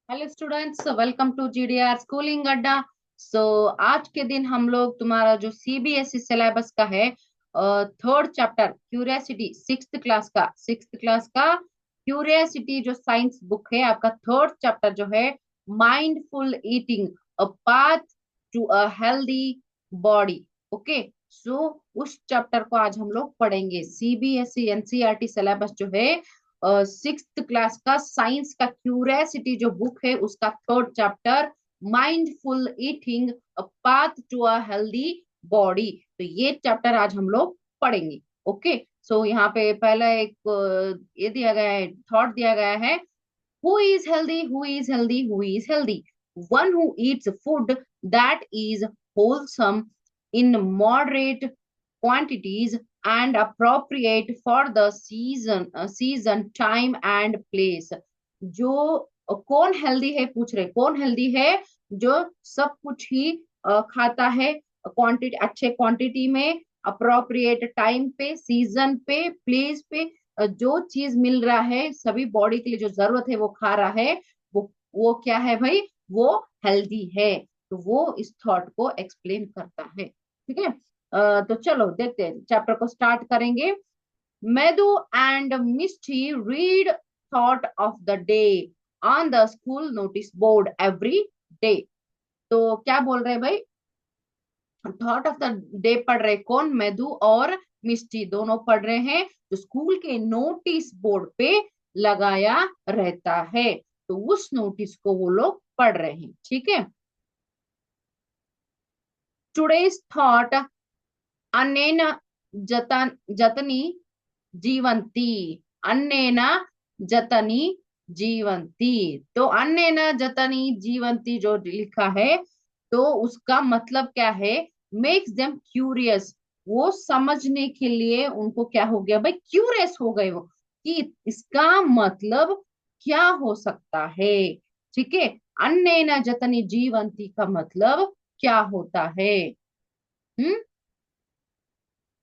Hello students, welcome to GDR schooling Adda. So आज के दिन हम लोग तुम्हारा जो सीबीएसई सिलेबस का है third chapter curiosity sixth class का क्यूरियोसिटी जो साइंस बुक है आपका थर्ड चैप्टर जो है mindful eating a path to a healthy body. Okay, so उस चैप्टर को आज हम लोग पढ़ेंगे। सीबीएसई एनसीईआरटी सिलेबस जो है सिक्स्थ क्लास का साइंस का क्यूरियोसिटी जो बुक है उसका third chapter mindful eating a path to a healthy body. तो ये चैप्टर आज हम लोग पढ़ेंगे। ओके, सो यहाँ पे पहला एक ये दिया गया है, थॉट दिया गया है। Who is healthy, who is healthy, who is healthy? One who Yeats food that is wholesome in moderate quantities and appropriate for the season time and place। जो कौन हेल्दी है पूछ रहे, कौन हेल्दी है? जो सब कुछ ही खाता है, क्वांटिटी अच्छे क्वांटिटी में, अप्रोप्रिएट टाइम पे, सीजन पे, प्लेस पे, जो चीज मिल रहा है सभी बॉडी के लिए जो जरूरत है वो खा रहा है, वो क्या है भाई? वो हेल्दी है। तो वो इस थॉट को एक्सप्लेन करता है। ठीक है, तो चलो देखते हैं, चैप्टर को स्टार्ट करेंगे। Medu and Misty read thought of the day on the school notice board every day. तो क्या बोल रहे हैं भाई? थॉट ऑफ द डे पढ़ रहे कौन? मेदू और मिस्टी दोनों पढ़ रहे हैं, जो स्कूल के नोटिस बोर्ड पे लगाया रहता है। तो उस नोटिस को वो लोग पढ़ रहे हैं। ठीक है, टुडेज थॉट अनेन जतनी जीवंती, अन्नेना जतनी जीवंती। तो अन्नेना जतनी जीवंती जो लिखा है, तो उसका मतलब क्या है? Makes them curious. वो समझने के लिए उनको क्या हो गया भाई? क्यूरियस हो गए वो, कि इसका मतलब क्या हो सकता है। ठीक है, अन्नेना जतनी जीवंती का मतलब क्या होता है? हम्म,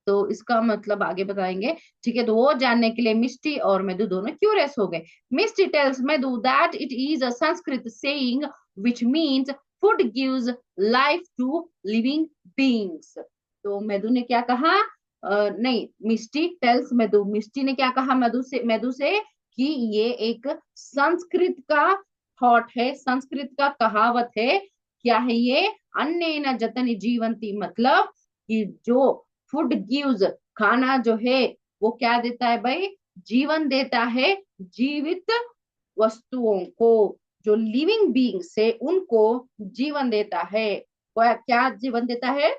तो इसका मतलब आगे बताएंगे। ठीक है, तो वो जानने के लिए मिस्टी और मेदू दोनों क्यूरियस हो गए। Mishti tells Medu that it is a Sanskrit saying which means food gives life to living beings. तो मेदू ने क्या कहा? नहीं, मिस्टी टेल्स मेदू, मिस्टी ने क्या कहा मेदू से कि ये एक संस्कृत का थॉट है, संस्कृत का कहावत है। क्या है ये? अन्नेन जतन जीवंती, मतलब कि जो फूड गिव्स, खाना जो है वो क्या देता है भाई? जीवन देता है जीवित वस्तुओं को। जो लिविंग बीइंग्स है उनको जीवन देता है। क्या क्या जीवन देता है?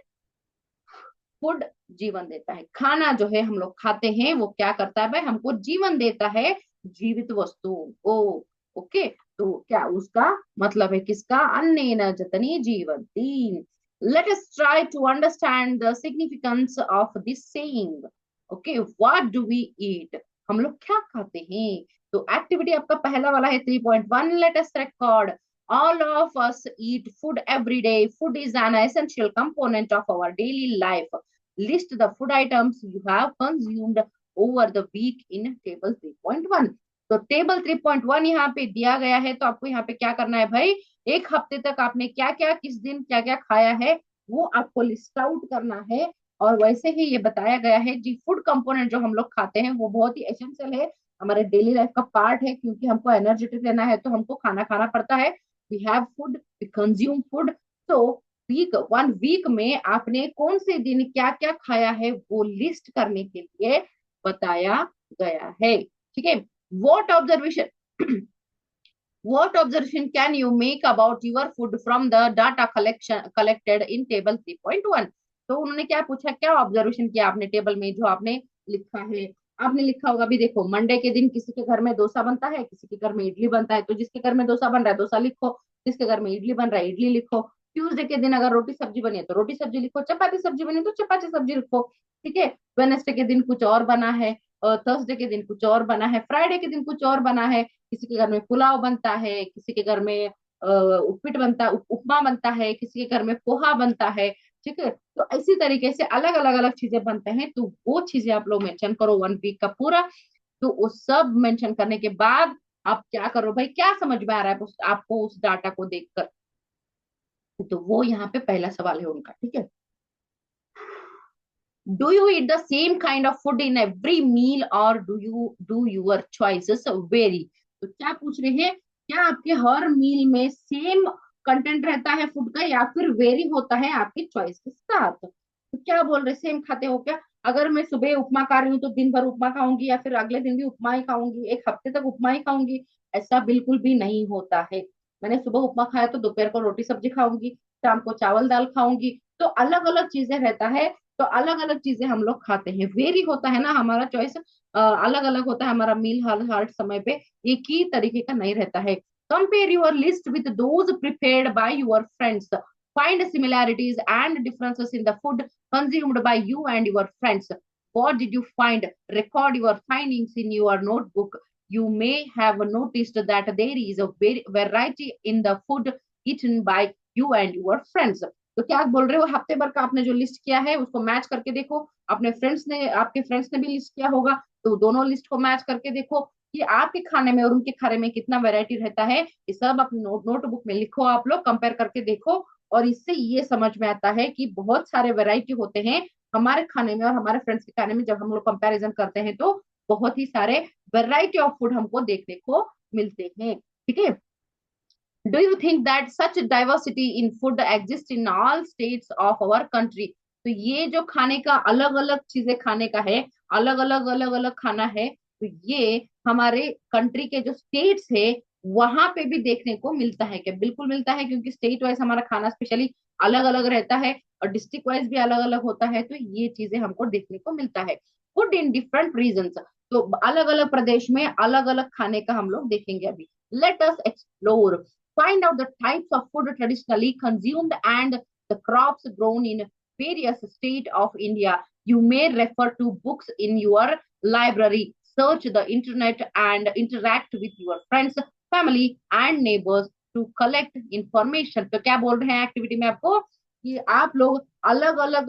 फूड जीवन देता है। खाना जो है हम लोग खाते हैं वो क्या करता है भाई? हमको जीवन देता है, जीवित वस्तुओं को। ओके, तो क्या उसका मतलब है किसका? अन्नेन जतनी जीवंती। Let us try to understand the significance of this saying. Okay, what do we eat? हम लोग क्या खाते हैं? तो एक्टिविटी आपका पहला वाला है 3.1। Let us record. All of us eat food every day. Food is an essential component of our daily life. List the food items you have consumed over the week in table 3.1। तो table 3.1 यहाँ पे दिया गया है, तो आपको यहाँ पे क्या करना है भाई? एक हफ्ते तक आपने क्या क्या, किस दिन क्या क्या खाया है, वो आपको लिस्ट आउट करना है। और वैसे ही ये बताया गया है जी, फूड कंपोनेंट जो हम लोग खाते हैं वो बहुत ही एसेंशियल है, हमारे डेली लाइफ का पार्ट है, क्योंकि हमको एनर्जेटिक लेना है तो हमको खाना खाना पड़ता है। We have food, we consume food. तो वीक में आपने कौन से दिन क्या क्या खाया है वो लिस्ट करने के लिए बताया गया है। ठीक है, what observation what observation can you make about your food from the data collection collected in table 3.1? तो उन्होंने क्या पूछा, क्या ऑब्जर्वेशन किया आपने टेबल में जो आपने लिखा है? आपने लिखा होगा भी, देखो मंडे के दिन किसी के घर में डोसा बनता है, किसी के घर में इडली बनता है, तो जिसके घर में डोसा बन रहा है डोसा लिखो, जिसके घर में इडली बन रहा है इडली लिखो। ट्यूसडे के दिन अगर रोटी सब्जी बनी है तो रोटी सब्जी लिखो, चपाती सब्जी बनी है तो चपाती सब्जी लिखो। ठीक है, वेनेसडे के दिन कुछ और बना है, थर्सडे के दिन कुछ और बना है, फ्राइडे के दिन कुछ और बना है, किसी के घर में पुलाव बनता है, किसी के घर में उपीट बनता, उपमा बनता है, किसी के घर में पोहा बनता है। ठीक है, तो इसी तरीके से अलग अलग अलग चीजें बनते हैं, तो वो चीजें आप लोग मेंशन करो 1 वीक का पूरा। तो वो सब मेंशन करने के बाद आप क्या करो भाई, क्या समझ में आ रहा है आपको उस डाटा को देखकर? तो वो यहाँ पे पहला सवाल है उनका, ठीक है। Do you eat the same kind of food in every meal और डू यूर चॉइसेस वेरी? तो क्या पूछ रहे हैं, क्या आपके हर मील में सेम कंटेंट रहता है फूड का, या फिर वेरी होता है आपके चॉइस के साथ? तो क्या बोल रहे, सेम खाते हो क्या? अगर मैं सुबह उपमा खा रही हूँ तो दिन भर उपमा खाऊंगी, या फिर अगले दिन भी उपमा ही खाऊंगी, एक हफ्ते तक उपमा ही खाऊंगी? ऐसा बिल्कुल भी नहीं होता है। मैंने सुबह उपमा खाया तो दोपहर को रोटी सब्जी खाऊंगी, शाम को चावल दाल खाऊंगी। तो अलग अलग चीजें रहता है, तो अलग अलग चीजें हम लोग खाते हैं। वेरी होता है ना, हमारा चॉइस अलग अलग होता है, हमारा मील हर हर समय पे एक ही तरीके का नहीं रहता है। Compare your list with those prepared by your friends, find similarities and differences in the food consumed by you and your friends. What did you find? Record your findings in your notebook. You may have noticed that there is a variety in the food eaten by you and your friends. तो क्या आप बोल रहे हो, हफ्ते भर का आपने जो लिस्ट किया है उसको मैच करके देखो। अपने फ्रेंड्स ने, आपके फ्रेंड्स ने भी लिस्ट किया होगा, तो दोनों लिस्ट को मैच करके देखो कि आपके खाने में और उनके खाने में कितना वैरायटी रहता है। ये सब अपनी नोटबुक में लिखो, आप लोग कंपेयर करके देखो। और इससे ये समझ में आता है कि बहुत सारे वैरायटी होते हैं हमारे खाने में और हमारे फ्रेंड्स के खाने में। जब हम लोग कंपैरिजन करते हैं तो बहुत ही सारे वैरायटी ऑफ फूड हमको देखने को मिलते हैं, ठीक है। Do you think that such diversity in food exists in all states of our country? तो ये जो खाने का अलग अलग चीजें खाने का है, अलग अलग खाना है, तो ये हमारे कंट्री के जो स्टेट्स है वहां पे भी देखने को मिलता है क्या? बिल्कुल मिलता है, क्योंकि स्टेट वाइज हमारा खाना स्पेशली अलग अलग रहता है, और डिस्ट्रिक्ट वाइज भी अलग अलग होता है। तो ये चीजें हमको देखने को मिलता है। फूड इन डिफरेंट रीजन, तो अलग अलग प्रदेश में अलग अलग खाने का हम लोग देखेंगे अभी। Let us explore, find out the types of food traditionally consumed and the crops grown in various states of India. You may refer to books in your library, search the internet, and interact with your friends, family, and neighbors to collect information. तो क्या बोल रहे हैं activity में आपको, कि आप लोग अलग अलग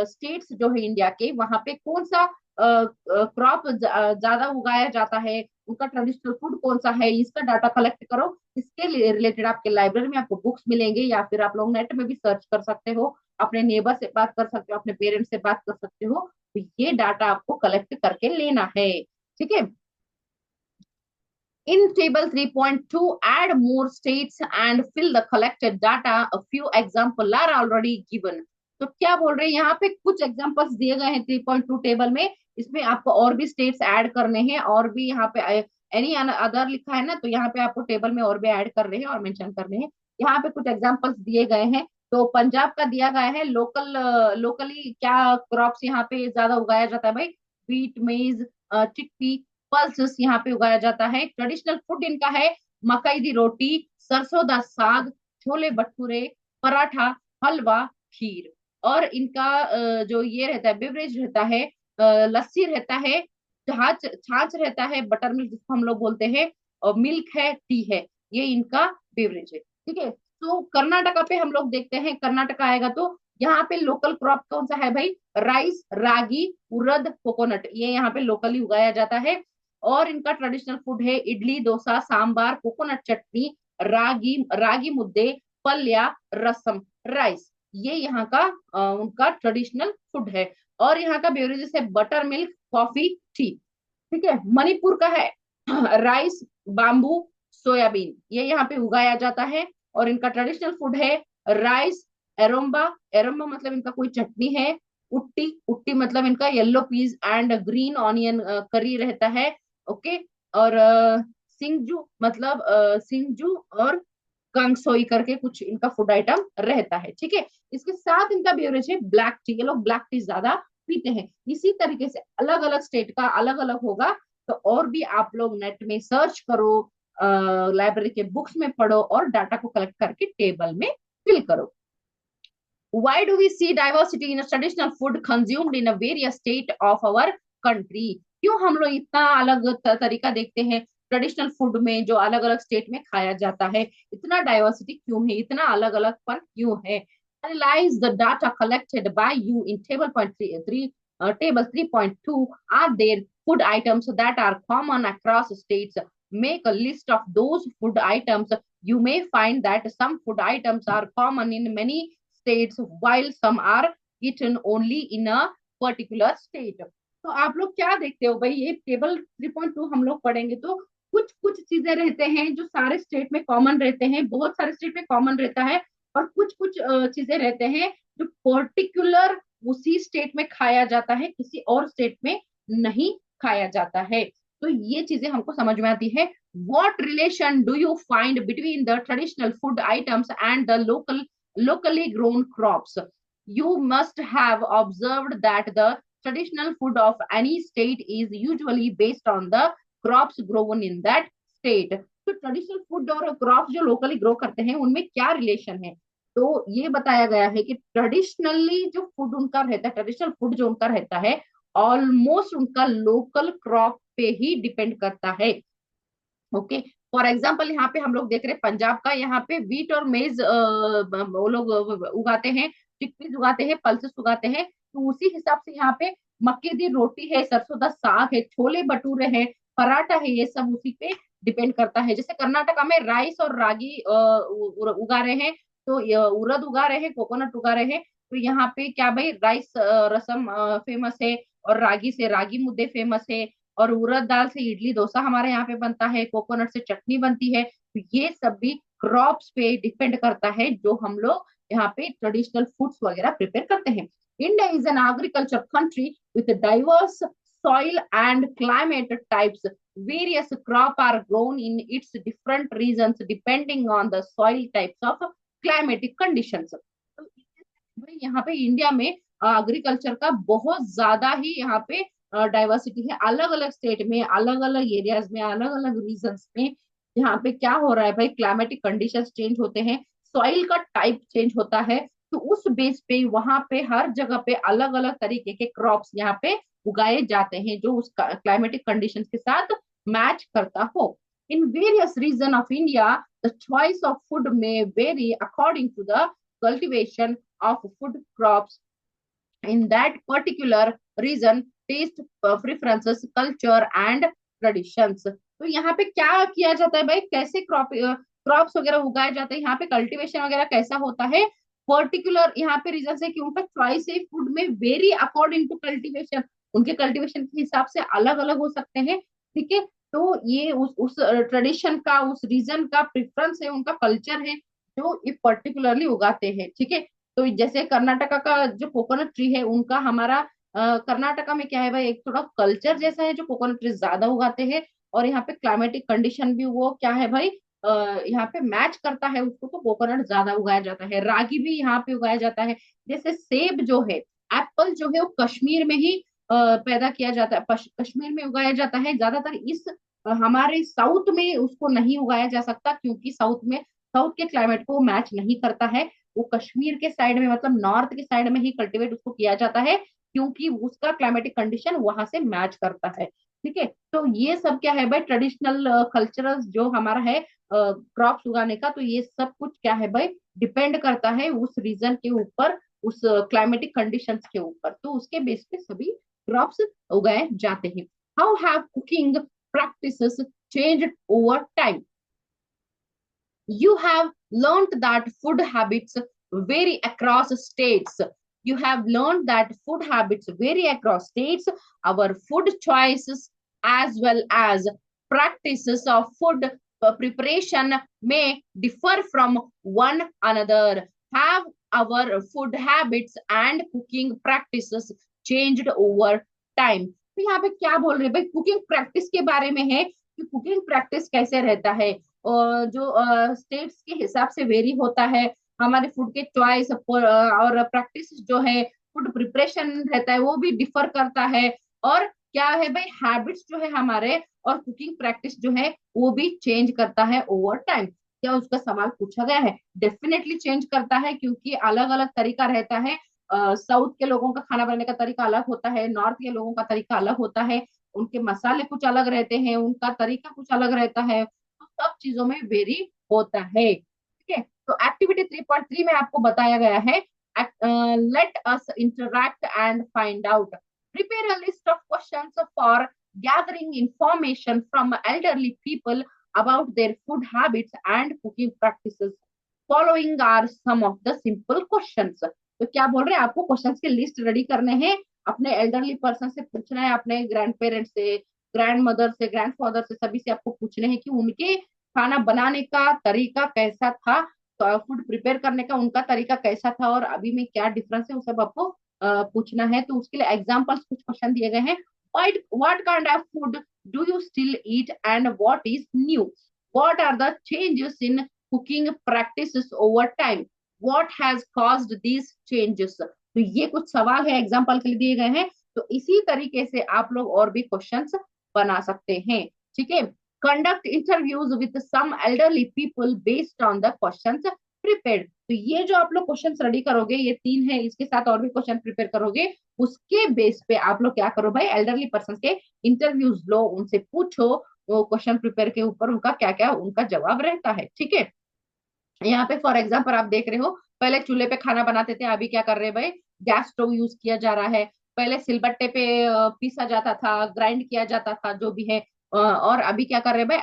स्टेट्स जो है इंडिया के, वहां पे कौन सा क्रॉप ज्यादा उगाया जाता है, उनका ट्रेडिशनल फूड कौन सा है, इसका डाटा कलेक्ट करो। इसके रिलेटेड आपके लाइब्रेरी में आपको बुक्स मिलेंगे, या फिर आप लोग नेट में भी सर्च कर सकते हो, अपने नेबर से बात कर सकते हो, अपने पेरेंट्स से बात कर सकते हो। तो ये डाटा आपको कलेक्ट करके लेना है, ठीक है। In table 3.2, add more states and fill the collected data. A few examples are already given. तो क्या बोल रहे हैं यहाँ पे, कुछ एग्जांपल्स दिए गए हैं 3.2 टेबल में। इसमें आपको और भी स्टेट्स ऐड करने हैं, और भी यहाँ पे एनी अदर लिखा है ना, तो यहाँ पे आपको टेबल में और भी ऐड कर रहे हैं और मेंशन करने हैं। यहाँ पे कुछ एग्जांपल्स दिए गए हैं। तो पंजाब का दिया गया है, लोकली क्या क्रॉप्स यहाँ पे ज्यादा उगाया जाता है भाई? व्हीट, मेज, चिकपी, पल्सेस यहाँ पे उगाया जाता है। ट्रेडिशनल फूड इनका है मकई दी रोटी, सरसों दा साग, छोले भटूरे, पराठा, हलवा, खीर। और इनका जो ये रहता है, बेवरेज रहता है, लस्सी रहता है, छाछ छाछ रहता है, बटर मिल्क जिसको हम लोग बोलते हैं, और मिल्क है, टी है। ये इनका बेवरेज है, ठीक है। तो कर्नाटका पे हम लोग देखते हैं, कर्नाटका आएगा तो यहाँ पे लोकल क्रॉप कौन सा है भाई? राइस, रागी, उड़द, कोकोनट, ये यहाँ पे लोकली उगाया जाता है। और इनका ट्रेडिशनल फूड है इडली, डोसा, सांबार, कोकोनट चटनी, रागी रागी मुद्दे, पल्या, रसम, राइस। ये यहाँ का उनका ट्रेडिशनल फूड है। और यहाँ का बेवरेजेस है बटर मिल्क, कॉफी, टी, ठीक है। मणिपुर का है राइस, बाम्बू, सोयाबीन, ये यहाँ पे उगाया जाता है। और इनका ट्रेडिशनल फूड है राइस, एरोम्बा, एरोम्बा मतलब इनका कोई चटनी है, उट्टी, उट्टी मतलब इनका yellow peas and green onion curry रहता है, ओके। और सिंगजू मतलब सिंगजू और कंगसोई करके कुछ इनका फूड आइटम रहता है, ठीक है। इसके साथ इनका बेवरेज है ब्लैक टी, ये लोग ब्लैक टी ज्यादा पीते हैं। इसी तरीके से अलग अलग स्टेट का अलग अलग होगा। तो और भी आप लोग नेट में सर्च करो, लाइब्रेरी के बुक्स में पढ़ो, और डाटा को कलेक्ट करके टेबल में फिल करो। Why do we see diversity in a traditional food consumed in a various state of our country? क्यों हम लोग इतना अलग तरीका देखते हैं ट्रेडिशनल फूड में, जो अलग अलग स्टेट में खाया जाता है? इतना डाइवर्सिटी क्यों है, इतना अलग अलग पन क्यों है? Analyze the data collected by you in table 3.2. Are there food items that are common across states? make a list of those food items. You may find that some food items are common in many states while some are eaten only in a particular state. तो आप लोग क्या देखते हो भाई, ये table 3.2 हम लोग पढ़ेंगे तो कुछ कुछ चीजें रहते हैं जो सारे स्टेट में कॉमन रहते हैं, बहुत सारे स्टेट में कॉमन रहता है, और कुछ कुछ चीजें रहते हैं जो पर्टिकुलर उसी स्टेट में खाया जाता है, किसी और स्टेट में नहीं खाया जाता है। तो ये चीजें हमको समझ में आती है। What relation do you find between the traditional food items and the locally grown crops? You must have observed that the traditional food of any state is usually based on the crops grown in that state. तो traditional food और crops जो locally grow करते हैं उनमें क्या relation है? तो ये बताया गया है कि ट्रेडिशनली जो फूड उनका रहता है, ट्रेडिशनल फूड जो उनका रहता है, ऑलमोस्ट उनका लोकल क्रॉप पे ही डिपेंड करता है। ओके, फॉर एग्जाम्पल यहाँ पे हम लोग देख रहे हैं पंजाब का, यहाँ पे वीट और मेज वो लोग उगाते हैं, चिकपीस उगाते हैं, पल्सेस उगाते हैं। तो उसी हिसाब से यहाँ पे मक्के दी रोटी है, सरसों दा साग है, छोले भटूरे है, पराठा है, ये सब उसी पे डिपेंड करता है। जैसे कर्नाटका में राइस और रागी उगा रहे हैं, तो उड़द उगा रहे हैं, कोकोनट उगा रहे हैं। तो यहाँ पे क्या भाई, राइस रसम फेमस है, और रागी से रागी मुद्दे फेमस है, और उड़द दाल से इडली डोसा हमारे यहाँ पे बनता है, कोकोनट से चटनी बनती है। तो ये सब भी क्रॉप्स पे डिपेंड करता है जो हम लोग यहाँ पे ट्रेडिशनल फूड्स वगैरह प्रिपेयर करते हैं। India is an agriculture country with diverse soil and climate types. Various crop are grown in its different regions depending on the soil types of climatic conditions. तो भाई यहाँ पे इंडिया में agriculture का बहुत ज्यादा ही यहाँ पे डाइवर्सिटी है, अलग अलग स्टेट में, अलग अलग एरियाज में, अलग अलग रीजन्स में। यहाँ पे क्या हो रहा है भाई, क्लाइमेटिक कंडीशंस चेंज होते हैं, सॉइल का टाइप चेंज होता है, तो उस बेस पे वहां पे हर जगह पे अलग अलग तरीके के क्रॉप्स यहाँ पे उगाए जाते हैं जो उस क्लाइमेटिक कंडीशंस के साथ मैच करता हो। In various region of India the choice of food में very according to the cultivation of food crops in that particular region, taste preferences, culture and traditions. तो यहाँ पे क्या किया जाता है भाई, कैसे क्रॉप्स वगैरह उगाए जाते हैं, यहाँ पे कल्टीवेशन वगैरह कैसा होता है, पर्टिकुलर यहाँ पे रीजन से कि उनका चॉइस है फूड में वेरी अकॉर्डिंग टू कल्टीवेशन, उनके कल्टीवेशन के हिसाब से अलग अलग हो सकते हैं। ठीक है, तो ये उस ट्रेडिशन का, उस रीजन का प्रेफरेंस है, उनका कल्चर है जो ये पर्टिकुलरली उगाते हैं। ठीक है, तो जैसे कर्नाटका का जो कोकोनट ट्री है उनका, हमारा कर्नाटका में क्या है भाई, एक थोड़ा कल्चर जैसा है जो कोकोनट ट्री ज्यादा उगाते हैं, और यहाँ पे क्लाइमेटिक कंडीशन भी वो क्या है भाई, यहाँ पे मैच करता है उसको, तो कोकोनट ज्यादा उगाया जाता है। रागी भी यहाँ पे उगाया जाता है। जैसे सेब जो है, एप्पल जो है वो कश्मीर में ही पैदा किया जाता है, कश्मीर में उगाया जाता है ज्यादातर। इस हमारे साउथ में उसको नहीं उगाया जा सकता, क्योंकि साउथ के क्लाइमेट को मैच नहीं करता है। वो कश्मीर के साइड में, मतलब नॉर्थ के साइड में ही कल्टीवेट उसको किया जाता है, क्योंकि उसका क्लाइमेटिक कंडीशन वहां से मैच करता है। ठीक है, तो ये सब क्या है भाई, ट्रेडिशनल कल्चरल जो हमारा है क्रॉप्स उगाने का, तो ये सब कुछ क्या है भाई, डिपेंड करता है उस रीजन के ऊपर, उस क्लाइमेटिक कंडीशंस के ऊपर, तो उसके बेस पे सभी क्रॉप्स उगाए जाते हैं। How have cooking practices changed over time? You have learned that food habits vary across states. You have learned that food habits vary across states. Our food choices as well as practices of food preparation may differ from one another. Have our food habits and cooking practices changed over time? तो यहाँ पे क्या बोल रहे हैं भाई, cooking practice के बारे में है कि कुकिंग प्रैक्टिस कैसे रहता है, जो स्टेट्स के हिसाब से वेरी होता है। हमारे फूड के चॉइस और प्रैक्टिस जो है, फूड प्रिपरेशन रहता है, वो भी डिफर करता है। और क्या है भाई, हैबिट्स जो है हमारे, और कुकिंग प्रैक्टिस जो है वो भी चेंज करता है ओवर टाइम। क्या उसका सवाल पूछा गया है? डेफिनेटली चेंज करता है, क्योंकि अलग अलग तरीका रहता है। साउथ के लोगों का खाना बनाने का तरीका अलग होता है, नॉर्थ के लोगों का तरीका अलग होता है, उनके मसाले कुछ अलग रहते हैं, उनका तरीका कुछ अलग रहता है, तो सब चीजों में वेरी होता है। ठीक है, तो एक्टिविटी 3.3 में आपको बताया गया है, let us interact and find out. Prepare a list of questions for gathering information from elderly people about their food habits and cooking practices. Following are some of the simple questions. तो क्या बोल रहे हैं, आपको questions के list ready करने हैं, अपने एल्डरली पर्सन से पूछना है, अपने ग्रैंड पेरेंट्स से, ग्रैंड मदर से, ग्रैंड फादर से, सभी से आपको पूछने हैं कि उनके खाना बनाने का तरीका कैसा था, तो फूड प्रिपेयर करने का उनका तरीका कैसा था और अभी में क्या डिफरेंस है, वो सब आपको पूछना है। तो उसके लिए एग्जांपल्स कुछ क्वेश्चन दिए गए हैं। what kind of food do you still eat and what is new? What are the changes in cooking practices over time? What has caused these changes? तो ये कुछ सवाल है, एग्जाम्पल के लिए दिए गए हैं। तो इसी तरीके से आप लोग और भी क्वेश्चंस बना सकते हैं। ठीक है। Conduct interviews with some elderly people based on the questions prepared. तो ये जो आप लोग क्वेश्चंस रेडी करोगे, ये 3 है, इसके साथ और भी क्वेश्चन प्रिपेयर करोगे, उसके बेस पे आप लोग क्या करो भाई, एल्डरली पर्सन के इंटरव्यूज लो, उनसे पूछो वो क्वेश्चन प्रिपेयर के ऊपर उनका क्या क्या उनका जवाब रहता है। ठीक है। यहाँ पे फॉर एग्जाम्पल आप देख रहे हो, पहले चूल्हे पे खाना बनाते थे, अभी क्या कर रहे हैं भाई, गैस स्टोव यूज किया जा रहा है। पहले सिलबट्टे पे पीसा जाता था, ग्राइंड किया जाता था जो भी है, और अभी क्या कर रहे हैं भाई,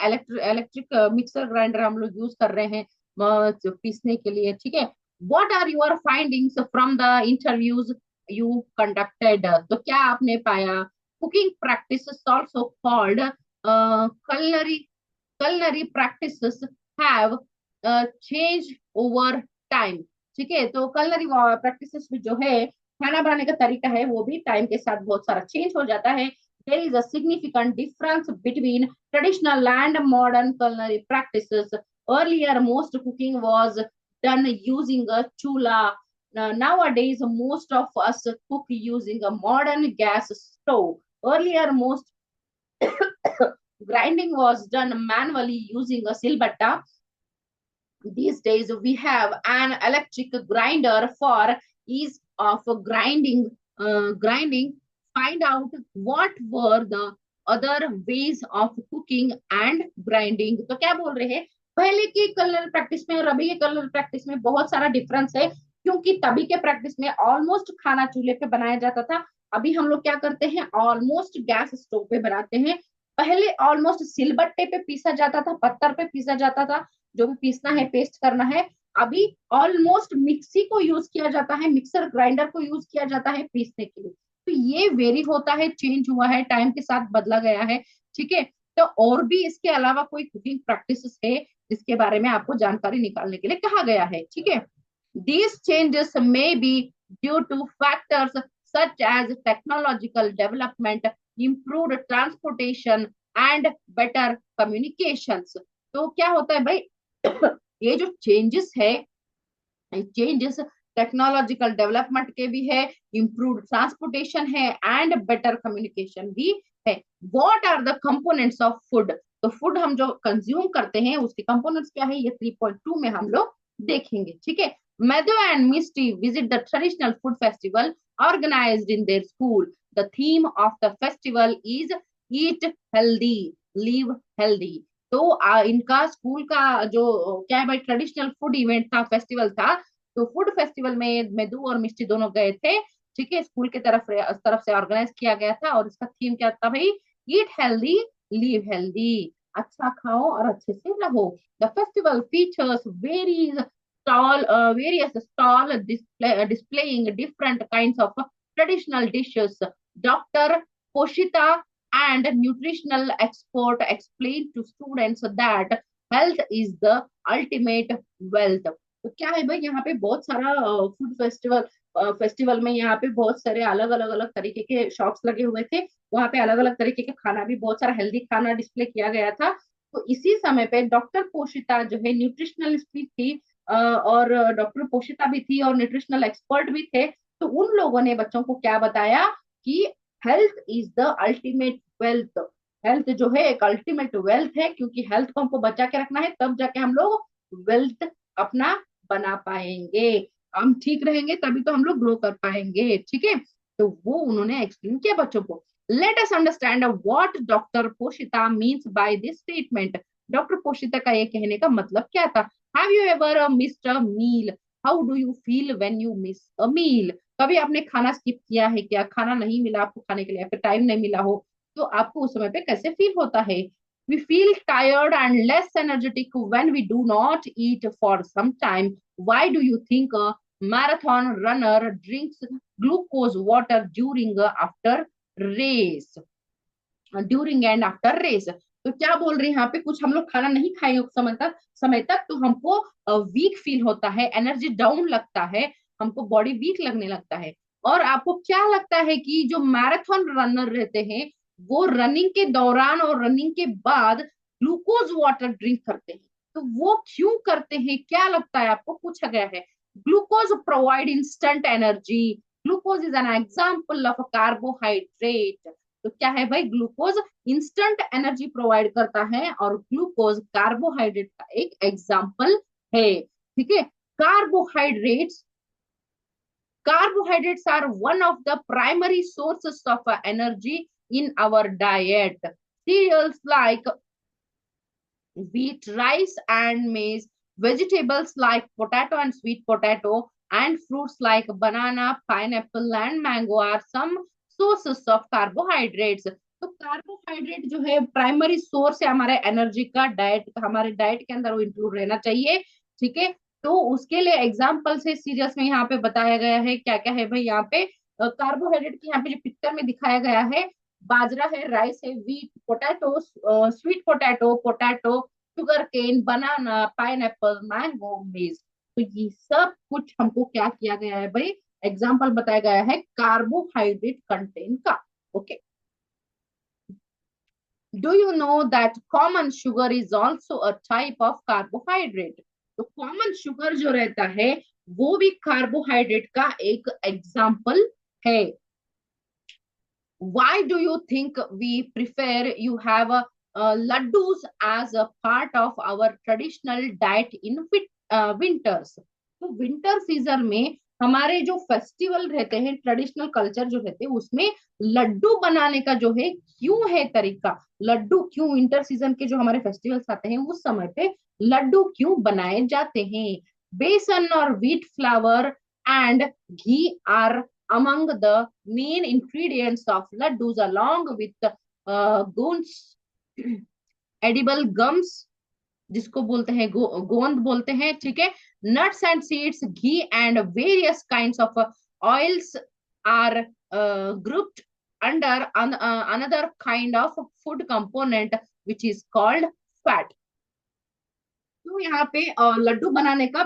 इलेक्ट्रिक मिक्सर ग्राइंडर हम लोग यूज कर रहे हैं पीसने के लिए। ठीक है। What are your findings from the interviews you conducted? तो क्या आपने पाया? Cooking practice also called culinary culinary practices have change over time. ठीक है। तो कलनरी प्रैक्टिसेस में जो है, खाना बनाने का तरीका है, वो भी टाइम के साथ बहुत सारा चेंज हो जाता है। There is a significant difference between traditional and modern culinary practices. Earlier most cooking was done using a chula. Nowadays most of us cook using a modern gas stove. Earlier most grinding was done manually using a silbatta. These days we have an electric grinder for ease of grinding. Find out what were the other ways of cooking and grinding. तो क्या बोल रहे हैं, पहले की colour practice में और अभी के कलर प्रैक्टिस में बहुत सारा डिफरेंस है, क्योंकि तभी के प्रैक्टिस में ऑलमोस्ट खाना चूल्हे पे बनाया जाता था। अभी हम लोग क्या करते हैं, ऑलमोस्ट गैस स्टोव पे बनाते हैं। पहले ऑलमोस्ट सिलबट्टे पे पीसा जाता था, पत्थर पे पीसा जाता था, जो भी पीसना है, पेस्ट करना है। अभी ऑलमोस्ट मिक्सी को यूज किया जाता है, मिक्सर ग्राइंडर को यूज किया जाता है पीसने के लिए। तो ये वेरी होता है, चेंज हुआ है, टाइम के साथ बदला गया है। ठीक है। तो और भी इसके अलावा कोई कुकिंग प्रैक्टिसेस है जिसके बारे में आपको जानकारी निकालने के लिए कहा गया है। ठीक है। These changes may be due to factors such as technological development, improved transportation, and better communications. तो क्या होता है भाई, ये जो चेंजेस है, चेंजेस टेक्नोलॉजिकल डेवलपमेंट के भी है, इम्प्रूव्ड ट्रांसपोर्टेशन है, एंड बेटर कम्युनिकेशन भी है। What are the components of food? तो फूड हम जो कंज्यूम करते हैं उसके कंपोनेंट्स क्या है, ये 3.2 में हम लोग देखेंगे। ठीक है। Madhu and Misty visit the traditional food festival organized in their school. The theme of the festival is Eat Healthy, Live Healthy. तो इनका स्कूल का जो क्या है भाई, ट्रेडिशनल फूड इवेंट था, फेस्टिवल था। तो फूड फेस्टिवल में मधु और मिष्टी दोनों गए थे। ठीक है। स्कूल की तरफ से ऑर्गेनाइज किया गया था, और इसका थीम क्या था भाई, ईट हेल्दी लिव हेल्दी। अच्छा खाओ और अच्छे से रहो। The festival features various stall displaying different kinds of traditional dishes. Dr. Poshita and nutritional expert explained to students that health is the ultimate wealth. तो क्या है भाई, यहाँ पे बहुत सारा फूड फेस्टिवल में यहाँ पे बहुत सारे अलग अलग अलग तरीके के शॉप्स लगे हुए थे। वहाँ पे अलग अलग तरीके के खाना भी, बहुत सारा हेल्दी खाना डिस्प्ले किया गया था। तो इसी समय पे डॉक्टर पोशिता जो है न्यूट्रिशनलिस्ट भी थी, और डॉक्टर पोशिता भी थी और न्यूट्रिशनल एक्सपर्ट भी थे। तो उन लोगों ने बच्चों को क्या बताया कि health is the ultimate wealth. Health जो है एक अल्टीमेट वेल्थ है, क्योंकि हेल्थ को हमको बचा के रखना है, तब जाके हम लोग वेल्थ अपना बना पाएंगे। हम ठीक रहेंगे तभी तो हम लोग ग्रो कर पाएंगे। ठीक है। तो वो उन्होंने एक्सप्लेन किया बच्चों को। Let us understand what doctor Poshita means by this statement. Doctor Poshita का ये कहने का मतलब क्या था। Have you ever missed a meal? How do you feel when you miss a meal? कभी आपने खाना स्किप किया है क्या, खाना नहीं मिला आपको खाने के लिए, फिर टाइम नहीं मिला हो, तो आपको उस समय पे कैसे फील होता है? We feel tired and less energetic when we do not eat for some time. Why do you think a marathon runner drinks glucose water during after race? During and after race. तो क्या बोल रहे हैं यहाँ पे, कुछ हम लोग खाना नहीं खाए उस समय तक तो हमको वीक फील होता है, एनर्जी डाउन लगता है, हमको बॉडी वीक लगने लगता है। और आपको क्या लगता है कि जो मैराथन रनर रहते हैं वो रनिंग के दौरान और रनिंग के बाद ग्लूकोज वाटर ड्रिंक करते हैं, तो वो क्यों करते हैं, क्या लगता है आपको? पूछा गया है। Glucose provide instant energy. Glucose is an example of carbohydrate. तो क्या है भाई, ग्लूकोज इंस्टेंट एनर्जी प्रोवाइड करता है और ग्लूकोज कार्बोहाइड्रेट का एक एग्जाम्पल है। ठीक है। Carbohydrates carbohydrates are one of the primary sources of energy in our diet. Cereals like wheat, rice, and maize, vegetables like potato and sweet potato, and fruits like banana, pineapple, and mango are some sources of carbohydrates. तो carbohydrate जो है primary source है हमारे energy का, diet हमारे diet के अंदर वो इंक्लूड रहना चाहिए। ठीक है। तो उसके लिए एग्जाम्पल से सीरियस में यहाँ पे बताया गया है, क्या क्या है भाई यहाँ पे कार्बोहाइड्रेट की, यहाँ पे जो पिक्चर में दिखाया गया है, बाजरा है, राइस है, wheat, potato, sweet potato, potato, sugar cane, banana, pineapple, mango, maize. तो ये सब कुछ हमको क्या किया गया है भाई, एग्जाम्पल बताया गया है कार्बोहाइड्रेट कंटेंट का। Okay. Do you know that common sugar is also a type of carbohydrate? तो कॉमन शुगर जो रहता है वो भी कार्बोहाइड्रेट का एक एग्जाम्पल है। Why do you think we prefer you have laddus as a part of our traditional diet in winters? तो विंटर सीजन में हमारे जो फेस्टिवल रहते हैं, ट्रेडिशनल कल्चर जो रहते हैं, उसमें लड्डू बनाने का जो है क्यों है तरीका, लड्डू क्यों विंटर सीजन के जो हमारे फेस्टिवल्स आते हैं उस समय पे लड्डू क्यों बनाए जाते हैं? बेसन और wheat flour and ghee are among the main ingredients of laddus along with goonds, edible gums जिसको बोलते हैं गोंद बोलते हैं। ठीक है। Nuts and seeds, ghee and various kinds of oils are grouped under another kind of food component which is called fat। तो यहाँ पे लड्डू बनाने का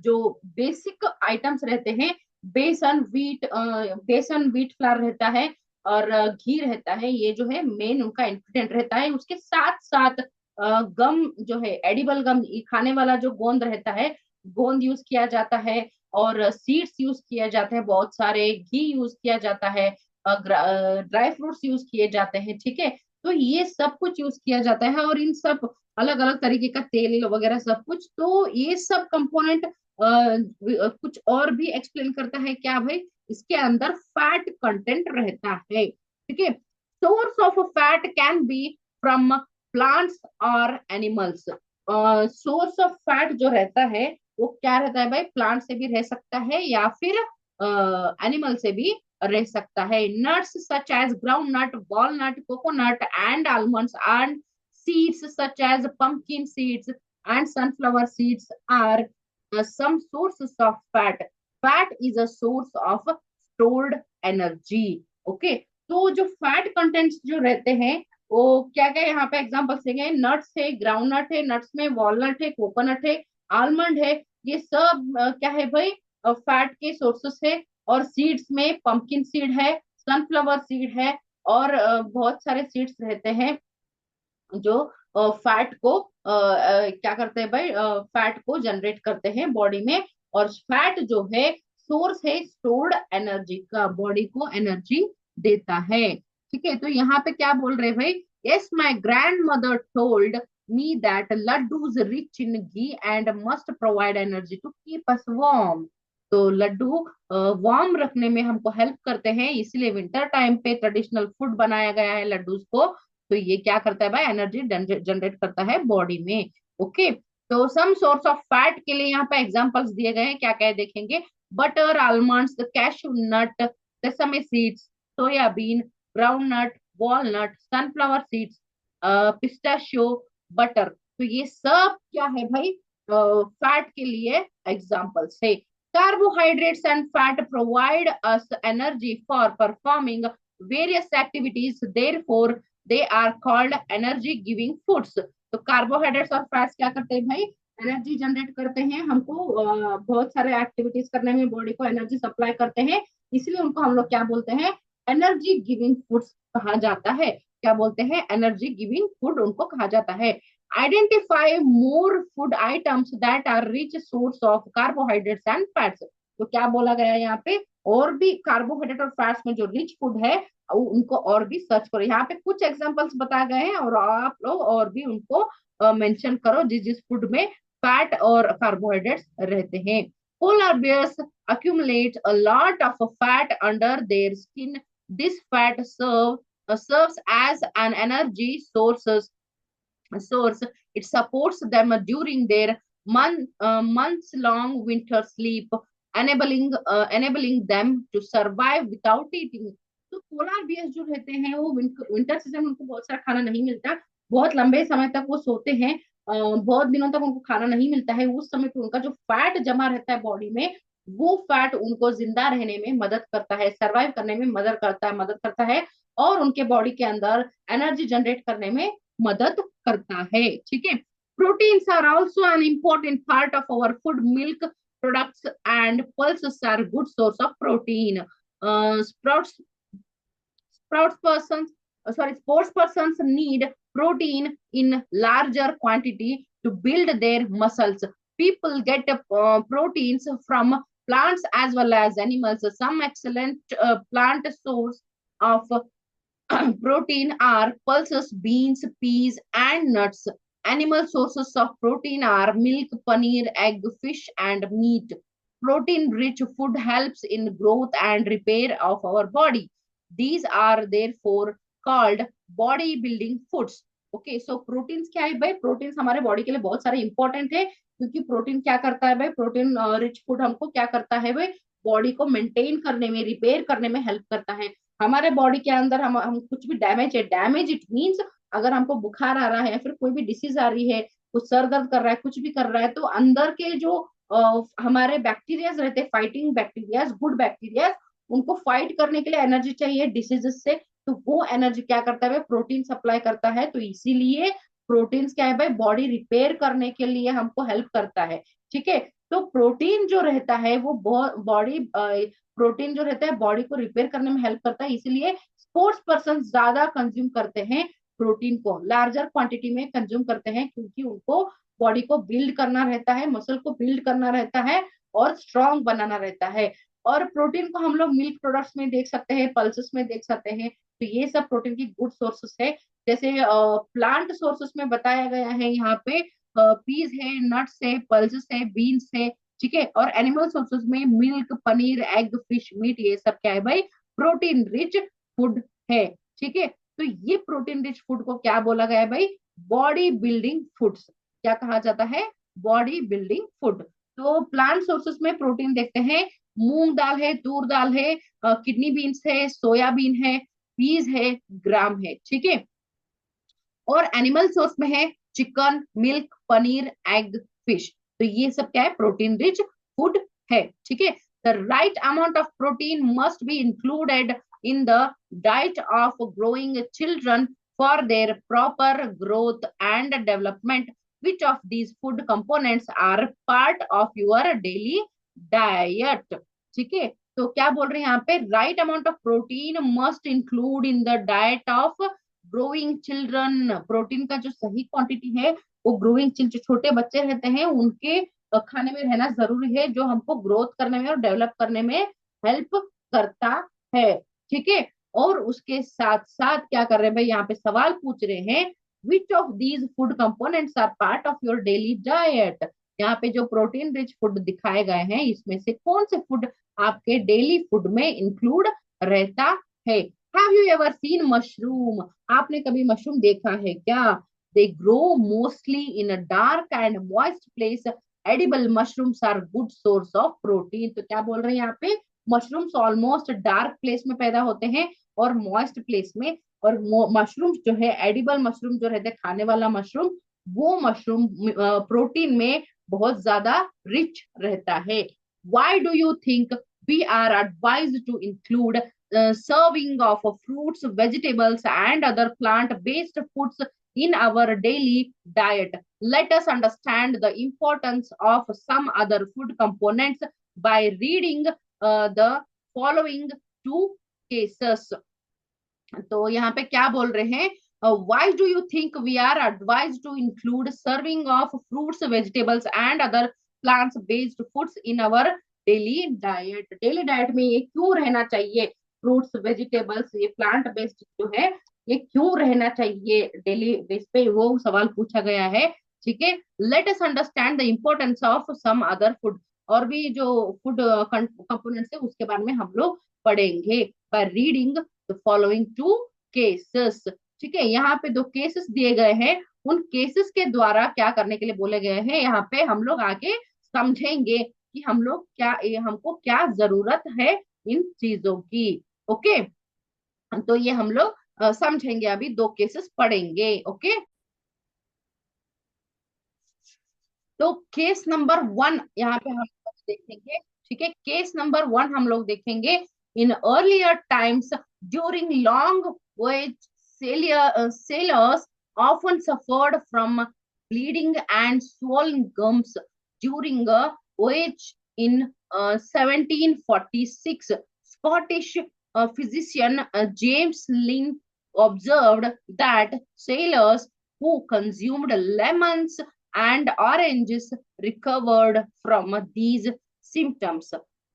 जो बेसिक आइटम्स रहते हैं, बेसन व्हीट फ्लावर रहता है और घी रहता है, ये जो है मेन उनका इंग्रेडिएंट रहता है। उसके साथ साथ गम जो है, एडिबल गम, खाने वाला जो गोंद रहता है, गोंद यूज किया जाता है और सीड्स यूज किया जाते हैं, बहुत सारे घी यूज किया जाता है, ड्राई फ्रूट्स यूज किए जाते हैं। ठीक है। तो ये सब कुछ यूज किया जाता है और इन सब अलग अलग तरीके का तेल वगैरह सब कुछ, तो ये सब कंपोनेंट कुछ और भी एक्सप्लेन करता है क्या भाई, इसके अंदर फैट कंटेंट रहता है। ठीक है। Source of fat can be from plants और एनिमल्स। सोर्स ऑफ फैट जो रहता है वो क्या रहता है भाई, प्लांट से भी रह सकता है या फिर एनिमल से भी रह सकता है। Nuts such as ground nut, walnut, coconut and almonds and seeds such as pumpkin seeds and sunflower seeds are some sources of fat. Fat is a source of stored energy. Okay। तो जो fat contents जो रहते हैं वो क्या क्या यहाँ पे एग्जांपल्स देंगे, नट्स है, ग्राउंड नट है, नट्स में वॉलनट है, कोकोनट है, आलमंड है, ये सब क्या है भाई, फैट के सोर्सेस है। और सीड्स में पंपकिन सीड है, सनफ्लावर सीड है और बहुत सारे सीड्स रहते हैं जो फैट को क्या करते हैं भाई, फैट को जनरेट करते हैं बॉडी में। और फैट जो है सोर्स है स्टोर्ड एनर्जी का, बॉडी को एनर्जी देता है। ठीक है। तो यहाँ पे क्या बोल रहे हैं भाई, yes my grand mother told me that laddoos rich in ghee and must provide energy to keep us warm. तो लड्डू वार्म रखने में हमको हेल्प करते हैं, इसलिए विंटर टाइम पे ट्रेडिशनल फूड बनाया गया है लड्डूज को। तो ये क्या करता है भाई, एनर्जी जनरेट करता है बॉडी में। ओके। तो सम सोर्स ऑफ फैट के लिए यहाँ पे एग्जांपल्स दिए गए हैं, क्या क्या देखेंगे, butter, almonds, cashew nut, sesame seeds, soyabean, ground nut, walnut, sunflower seeds, pistachio, butter. तो ये सब क्या है भाई, फैट के लिए एग्जाम्पल्स है। Carbohydrates and fat provide us energy for performing various activities, therefore they are called energy giving foods. तो कार्बोहाइड्रेट्स और फैट्स क्या करते हैं भाई, एनर्जी जनरेट करते हैं, हमको बहुत सारे एक्टिविटीज करने में बॉडी को एनर्जी सप्लाई करते हैं, इसलिए उनको हम लोग क्या बोलते हैं, एनर्जी गिविंग फूड्स कहा जाता है। क्या बोलते हैं, एनर्जी गिविंग फूड उनको कहा जाता है। Identify more food items that are rich source of carbohydrates and fats. तो क्या बोला गया है यहाँ पे, और भी कार्बोहाइड्रेट और फैट्स में जो रिच फूड है उनको और भी सर्च करो। यहाँ पे कुछ एग्जांपल्स बताए गए हैं और आप लोग और भी उनको मेंशन करो जिस जिस फूड में फैट और कार्बोहाइड्रेट्स रहते हैं। Polar bears accumulate a lot of fat under their skin. This fat serves as an energy source. It supports them during their months long winter sleep, enabling them to survive without eating. तो polar bears जो रहते हैं वो winter season में उनको बहुत सारा खाना नहीं मिलता, बहुत लंबे समय तक वो सोते हैं, बहुत दिनों तक उनको खाना नहीं मिलता है, उस समय पे उनका जो फैट जमा रहता है बॉडी में, वो फैट उनको जिंदा रहने में मदद करता है, सरवाइव करने में मदद करता है और उनके बॉडी के अंदर एनर्जी जनरेट करने में मदद करता है। ठीक है, proteins are also an important part of our food. Milk products and pulses are good source of protein. Sprouts sprouts persons sports persons need protein in larger quantity to build their muscles. People get proteins from plants as well as animals. Some excellent plant source of protein are pulses, beans, peas, and nuts. Animal sources of protein are milk, paneer, egg, fish, and meat. Protein rich food helps in growth and repair of our body. These are therefore called body building foods. Okay, so proteins क्या है भाई, proteins हमारे body के लिए बहुत सारे important है, क्योंकि प्रोटीन क्या करता है भाई, प्रोटीन रिच फूड हमको क्या करता है भाई, बॉडी को मेंटेन करने में, रिपेयर करने में हेल्प करता है। हमारे बॉडी के अंदर हम कुछ भी डैमेज है, डैमेज इट मीन्स अगर हमको बुखार आ रहा है, फिर कोई भी डिसीज आ रही है, कुछ सर दर्द कर रहा है, कुछ भी कर रहा है, तो अंदर के जो हमारे बैक्टीरियाज रहते हैं, फाइटिंग बैक्टीरियाज, गुड बैक्टीरिया, उनको फाइट करने के लिए एनर्जी चाहिए डिसीजेस से, तो वो एनर्जी क्या करता है, प्रोटीन सप्लाई करता है। तो इसीलिए प्रोटीन्स क्या है भाई, बॉडी रिपेयर करने के लिए हमको हेल्प करता है। ठीक है, तो प्रोटीन जो रहता है वो बॉडी प्रोटीन जो रहता है बॉडी को रिपेयर करने में हेल्प करता है, इसीलिए स्पोर्ट्स पर्सन ज्यादा कंज्यूम करते हैं, प्रोटीन को लार्जर क्वांटिटी में कंज्यूम करते हैं, क्योंकि उनको बॉडी को बिल्ड करना रहता है, मसल को बिल्ड करना रहता है और स्ट्रॉन्ग बनाना रहता है। और प्रोटीन को हम लोग मिल्क प्रोडक्ट्स में देख सकते हैं, पल्सेस में देख सकते हैं, तो ये सब प्रोटीन की गुड सोर्सेस है। जैसे प्लांट सोर्सेस में बताया गया है यहाँ पे, पीज है, नट्स है, पल्सेस है, बीन्स है। ठीक है, और एनिमल सोर्सेस में milk, paneer, egg, fish, meat, ये सब क्या है भाई, प्रोटीन रिच फूड है। ठीक है, तो ये प्रोटीन रिच फूड को क्या बोला गया है भाई, बॉडी बिल्डिंग फूड्स। क्या कहा जाता है, बॉडी बिल्डिंग फूड। तो प्लांट सोर्सेस में प्रोटीन देखते हैं, मूंग दाल है, तूर दाल है, किडनी बीन्स है, सोयाबीन है, पीज है, ग्राम है। ठीक है, और एनिमल सोर्स में है chicken, milk, paneer, egg, fish. तो ये सब क्या है, प्रोटीन रिच फूड है। ठीक है, the right amount of protein must be included in the diet of growing children for their proper growth and development. Which of these food components are part of your daily diet. ठीक है, तो क्या बोल रहे हैं यहाँ पे, right amount of protein must include in the diet of growing children. Protein का जो सही क्वांटिटी है वो ग्रोइंग चिल्ड्रन, छोटे बच्चे रहते हैं, उनके खाने में रहना जरूरी है, जो हमको ग्रोथ करने में और डेवलप करने में हेल्प करता है। ठीक है, और उसके साथ साथ क्या कर रहे हैं भाई, यहाँ पे सवाल पूछ रहे हैं, which of these food components are part of your daily diet. यहाँ पे जो प्रोटीन रिच फूड दिखाए गए हैं, इसमें से कौन से फूड आपके डेली फूड में इंक्लूड रहता है। Have you ever seen mushroom, आपने कभी मशरूम देखा है क्या। They grow mostly in a dark and moist place. Edible mushrooms are good source of protein. तो क्या बोल रहे हैं यहाँ पे, मशरूम्स ऑलमोस्ट डार्क प्लेस में पैदा होते हैं और मॉइस्ट प्लेस में, और मशरूम जो है, एडिबल मशरूम जो रहते हैं, खाने वाला मशरूम, वो मशरूम प्रोटीन में बहुत ज्यादा रिच रहता है. Why do you think we are advised to include serving of fruits, vegetables, and other plant-based foods in our daily diet? Let us understand the importance of some other food components by reading the following two cases. तो यहाँ पे क्या बोल रहे हैं? Why do you think we are advised to include serving of fruits, vegetables, and other plants-based foods in our daily diet? Daily diet में ये क्यों रहना चाहिए? फ्रूट्स, वेजिटेबल्स, ये प्लांट बेस्ड जो है, ये क्यों रहना चाहिए डेली बेस पे, वो सवाल पूछा गया है. ठीक है. Let us understand the importance of some other food. और भी जो फूड कंपोनेंट्स है उसके बारे में हम लोग पढ़ेंगे by reading the following two cases. ठीक है. यहाँ पे दो केसेस दिए गए हैं. उन केसेस के द्वारा क्या करने के लिए बोले गए हैं, यहाँ पे हम लोग आगे समझेंगे कि हम लोग क्या, हमको क्या जरूरत है इन चीजों की. ओके. तो ये हम लोग समझेंगे. अभी दो केसेस पढ़ेंगे. ओके. तो केस नंबर 1 यहाँ पे हम लोग देखेंगे. ठीक है. केस नंबर 1 हम लोग देखेंगे. In earlier times during long voyage, sailors often suffered from bleeding and swollen gums during a voyage. In 1746, Scottish physician James Lind observed that sailors who consumed lemons and oranges recovered from these symptoms.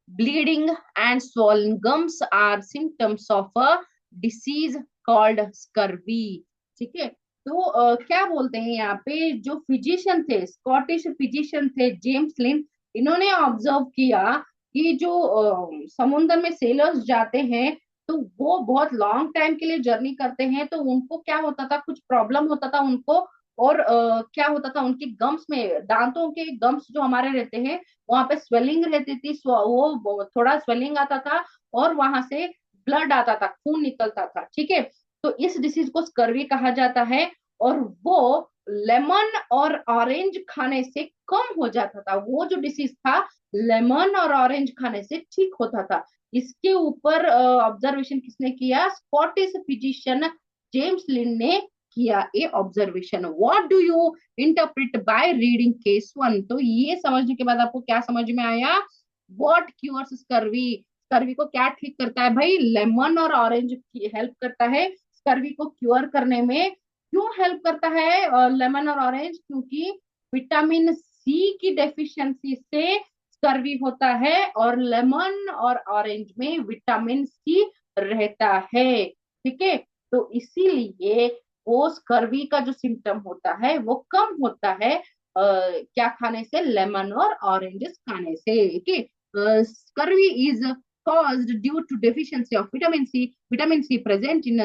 Bleeding and swollen gums are symptoms of a disease called scurvy. ठीक है. तो क्या बोलते हैं यहाँ पे, जो physician थे, स्कॉटिश फिजिशियन थे जेम्स लिंड, इन्होंने ऑब्जर्व किया कि जो समुद्र में सेलर्स जाते हैं तो वो बहुत लॉन्ग टाइम के लिए जर्नी करते हैं, तो उनको क्या होता था, कुछ प्रॉब्लम होता था उनको. और क्या होता था, उनके गम्स में, दांतों के गम्स जो हमारे रहते हैं, वहां पे स्वेलिंग रहती थी. वो थोड़ा स्वेलिंग आता था और वहां से ब्लड आता था, खून निकलता था. ठीक है. तो इस डिसीज को स्कर्वी कहा जाता है. और वो लेमन और ऑरेंज खाने से कम हो जाता था. वो जो डिसीज था, लेमन और ऑरेंज खाने से ठीक होता था. इसके ऊपर ऑब्जर्वेशन किसने किया? स्कॉटिश फिजिशियन जेम्स लिंड ने किया ये observation. What do you interpret by reading case 1? तो ये समझने के बाद आपको क्या समझ में आया? What cures scurvy? स्कर्वी को क्या ठीक करता है भाई? लेमन और ऑरेंज हेल्प करता है स्कर्वी को क्योर करने में. क्यों हेल्प करता है लेमन और ऑरेंज? क्योंकि विटामिन सी की डेफिशिएंसी से स्कर्वी होता है, और लेमन और ऑरेंज में विटामिन सी रहता है. ठीक है. तो इसीलिए वो स्कर्वी का जो सिम्टम होता है वो कम होता है क्या खाने से? लेमन और ऑरेंजेस खाने से. ठीक है. Scurvy is caused due to deficiency of vitamin C. Vitamin C present in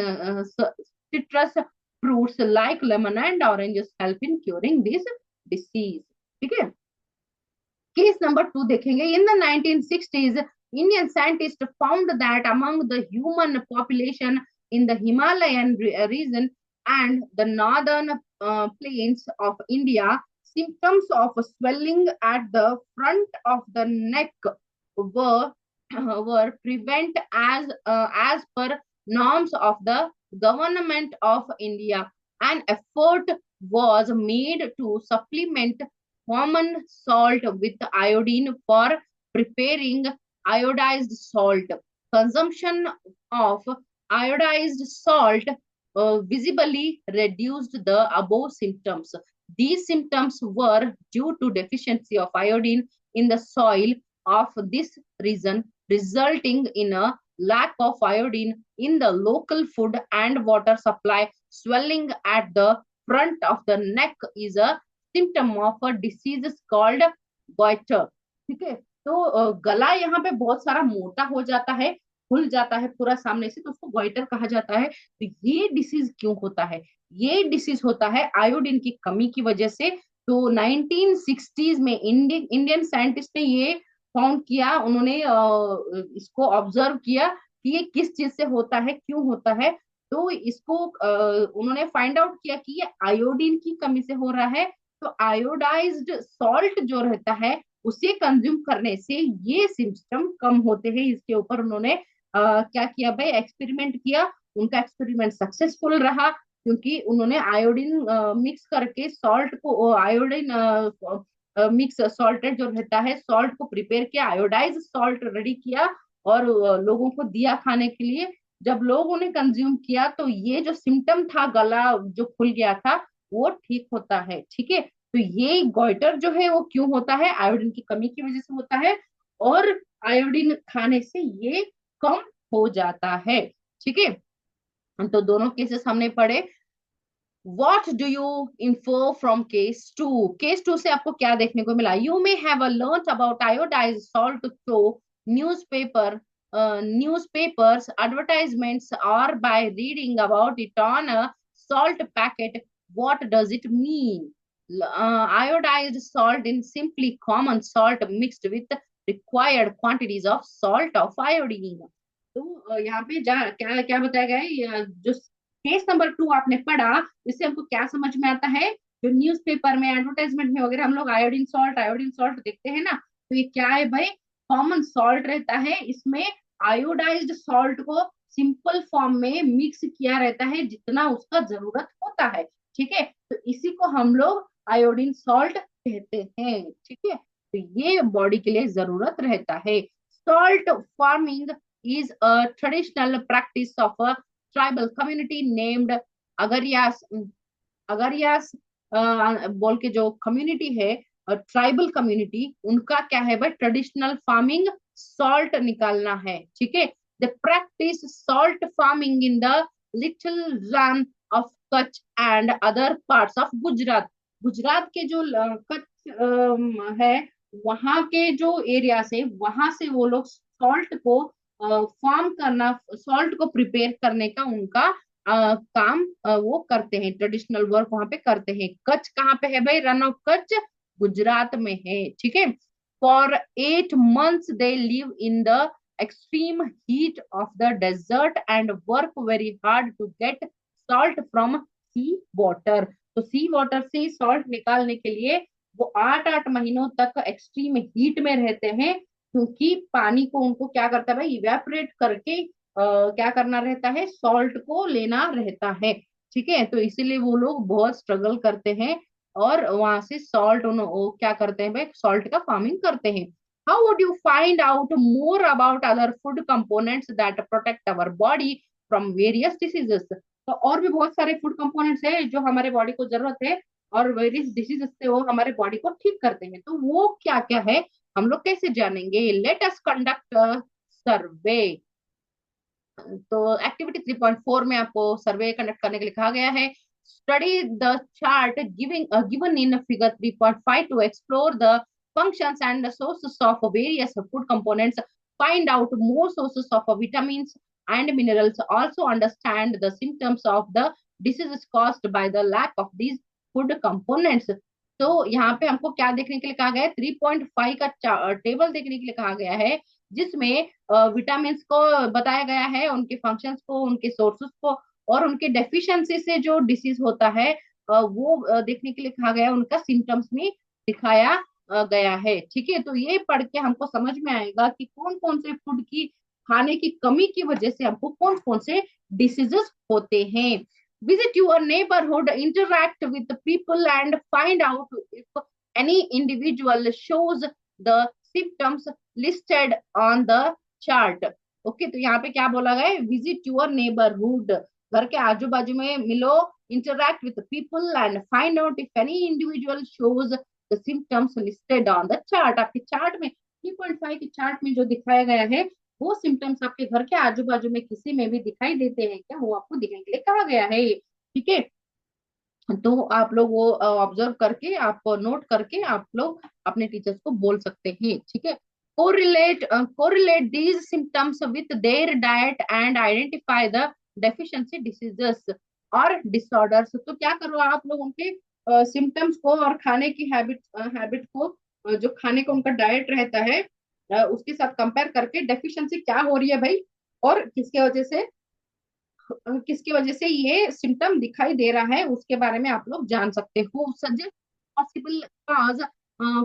citrus fruits like lemon and oranges help in curing this disease. ठीक है. केस नंबर 2 देखेंगे. In the 1960s, Indian scientists found that among the human population in the Himalayan region and the northern plains of India, symptoms of swelling at the front of the neck were prevent as per norms of the government of India. An effort was made to supplement common salt with iodine for preparing iodized salt. Consumption of iodized salt visibly reduced the above symptoms. These symptoms were due to deficiency of iodine in the soil of this region, resulting in a lack of iodine in the local food and water supply. Swelling at the front of the neck is a symptom of a disease called goiter. ठीक है. तो गला यहाँ पे बहुत सारा मोटा हो जाता है, खुल जाता है पूरा सामने से, तो उसको गोइटर कहा जाता है. तो ये डिसीज क्यों होता है? ये डिसीज होता है आयोडीन की कमी की वजह से. तो 1960s में इंडियन साइंटिस्ट ने ये फाउंड किया, उन्होंने इसको ऑब्जर्व किया कि ये किस चीज से होता है, क्यों होता है. तो इसको उन्होंने फाइंड आउट किया कि ये आयोडीन की कमी से हो रहा है। तो आयोडाइज्ड सॉल्ट जो रहता है उसे कंज्यूम करने से ये सिम्टम कम होते हैं। इसके ऊपर उन्होंने क्या किया भाई, एक्सपेरिमेंट किया। उनका एक्सपेरिमेंट सक्सेसफुल रहा, क्योंकि उन्होंने आयोडीन मिक्स करके सॉल्ट को, आयोडीन मिक्स सॉल्टेड जो रहता है सॉल्ट को प्रिपेयर किया, आयोडाइज सॉल्ट रेडी किया और लोगों को दिया खाने के लिए। जब लोगों ने कंज्यूम किया तो ये जो सिम्टम था, गला जो खुल गया था, वो ठीक होता है। ठीक है, तो ये गोइटर जो है वो क्यों होता है, आयोडीन की कमी की वजह से होता है, और आयोडीन खाने से ये कम हो जाता है। ठीक है, तो दोनों केसेस हमने पढ़े। What do you infer from case two? Case two से आपको क्या देखने को मिला? You may have learnt about iodized salt through newspaper, newspapers, advertisements, or by reading about it on a salt packet. What does it mean? Iodized salt is simply common salt mixed with required quantities of salt of iodine. तो यहाँ पे क्या क्या बताया गया है, जो case number two आपने पढ़ा, इससे हमको क्या समझ में आता है? जो न्यूज़पेपर में, एडवर्टाइजमेंट में वगैरह हम लोग आयोडीन सॉल्ट देखते हैं ना, तो ये क्या है भाई? कॉमन सॉल्ट रहता है, इसमें आयोडाइज्ड सॉल्ट को सिंपल फॉर्म में मिक्स किया रहता है जितना उसका जरूरत होता है। ठीक है, तो इसी को हम लोग आयोडीन सॉल्ट कहते हैं। ठीक है, तो ये बॉडी के लिए जरूरत रहता है। Salt farming is a traditional practice of a tribal community named Agariyas. Agariyas बोल के जो कम्युनिटी है, ट्राइबल कम्युनिटी, उनका क्या है भाई? ट्रेडिशनल फार्मिंग सॉल्ट निकालना है। ठीक है, the practice salt farming in the little run of Kutch and other parts of Gujarat. Gujarat के जो कच्छ है, वहां के जो एरिया से, वहां से वो लोग सॉल्ट को फॉर्म करना, सॉल्ट को प्रिपेयर करने का उनका काम वो करते हैं, ट्रेडिशनल वर्क वहां पे करते हैं। कच्छ कहाँ पे है भाई? रन ऑफ कच्छ गुजरात में है। ठीक है, for 8 months they live in the extreme heat of the desert and work very hard to get salt from sea water. तो सी वाटर से सॉल्ट निकालने के लिए वो 8 8 महीनों तक एक्सट्रीम हीट में रहते हैं, क्योंकि पानी को उनको क्या करता है भाई? इवेपोरेट करके क्या करना रहता है? सॉल्ट को लेना रहता है। ठीक है, तो इसीलिए वो लोग बहुत स्ट्रगल करते हैं और वहां से सॉल्ट वो क्या करते हैं भाई? सॉल्ट का फार्मिंग करते हैं। How would you find out more about other food components that protect our body from various diseases? तो और भी बहुत सारे फूड कंपोनेंट्स है जो हमारे बॉडी को जरूरत है और वेरियस डिसीजेस से वो हमारे बॉडी को ठीक करते हैं। तो वो क्या क्या है, हम लोग कैसे जानेंगे? लेट अस कंडक्ट सर्वे। तो एक्टिविटी 3.4 में आपको सर्वे कंडक्ट करने के लिए कहा गया है। Study the chart giving given in figure 3.5 to explore the functions and the sources of various food components, find out more sources of vitamins and minerals, also understand the symptoms of the diseases caused by the lack of these food components। तो यहाँ पे हमको क्या देखने के लिए कहा गया है? 3.5 का टेबल देखने के लिए कहा गया है, जिसमें विटामिन को बताया गया है, उनके फंक्शंस को, उनके सोर्सेस को, और उनके डेफिशिएंसी से जो डिसीज होता है वो देखने के लिए कहा गया है, उनका सिम्टम्स में दिखाया गया है। ठीक है, तो ये पढ़ के हमको समझ में आएगा कि कौन कौन से फूड की खाने की कमी की वजह से हमको कौन कौन से डिसीजेस होते हैं। Visit your neighbourhood, interact with people and find out if any individual shows the symptoms listed on the chart. Okay, तो यहाँ पे क्या बोला गया है? विजिट योर नेबरहुड, घर के आजू बाजू में मिलो, interact with people and find out if any individual shows the symptoms listed on the chart. आपके चार्ट में 3.5 के चार्ट में जो दिखाया गया है, वो सिम्टम्स आपके घर के आजू बाजू में किसी में भी दिखाई देते हैं क्या? वो आपको दिखने के लिए कहा गया है। ठीक है, तो आप लोग वो ऑब्जर्व करके, आप नोट करके आप लोग अपने टीचर्स को बोल सकते हैं। ठीक है, correlate these symptoms with their diet and identify the deficiency diseases और डिसऑर्डर्स। तो क्या करो आप लोग उनके सिम्टम्स को और खाने की हैबिट हैबिट को, जो खाने का उनका डाइट रहता है उसके साथ कंपेयर करके डेफिशिएंसी क्या हो रही है भाई, और किसके वजह से किसकी वजह से ये सिम्टम दिखाई दे रहा है उसके बारे में आप लोग जान सकते हो। Suggest possible cause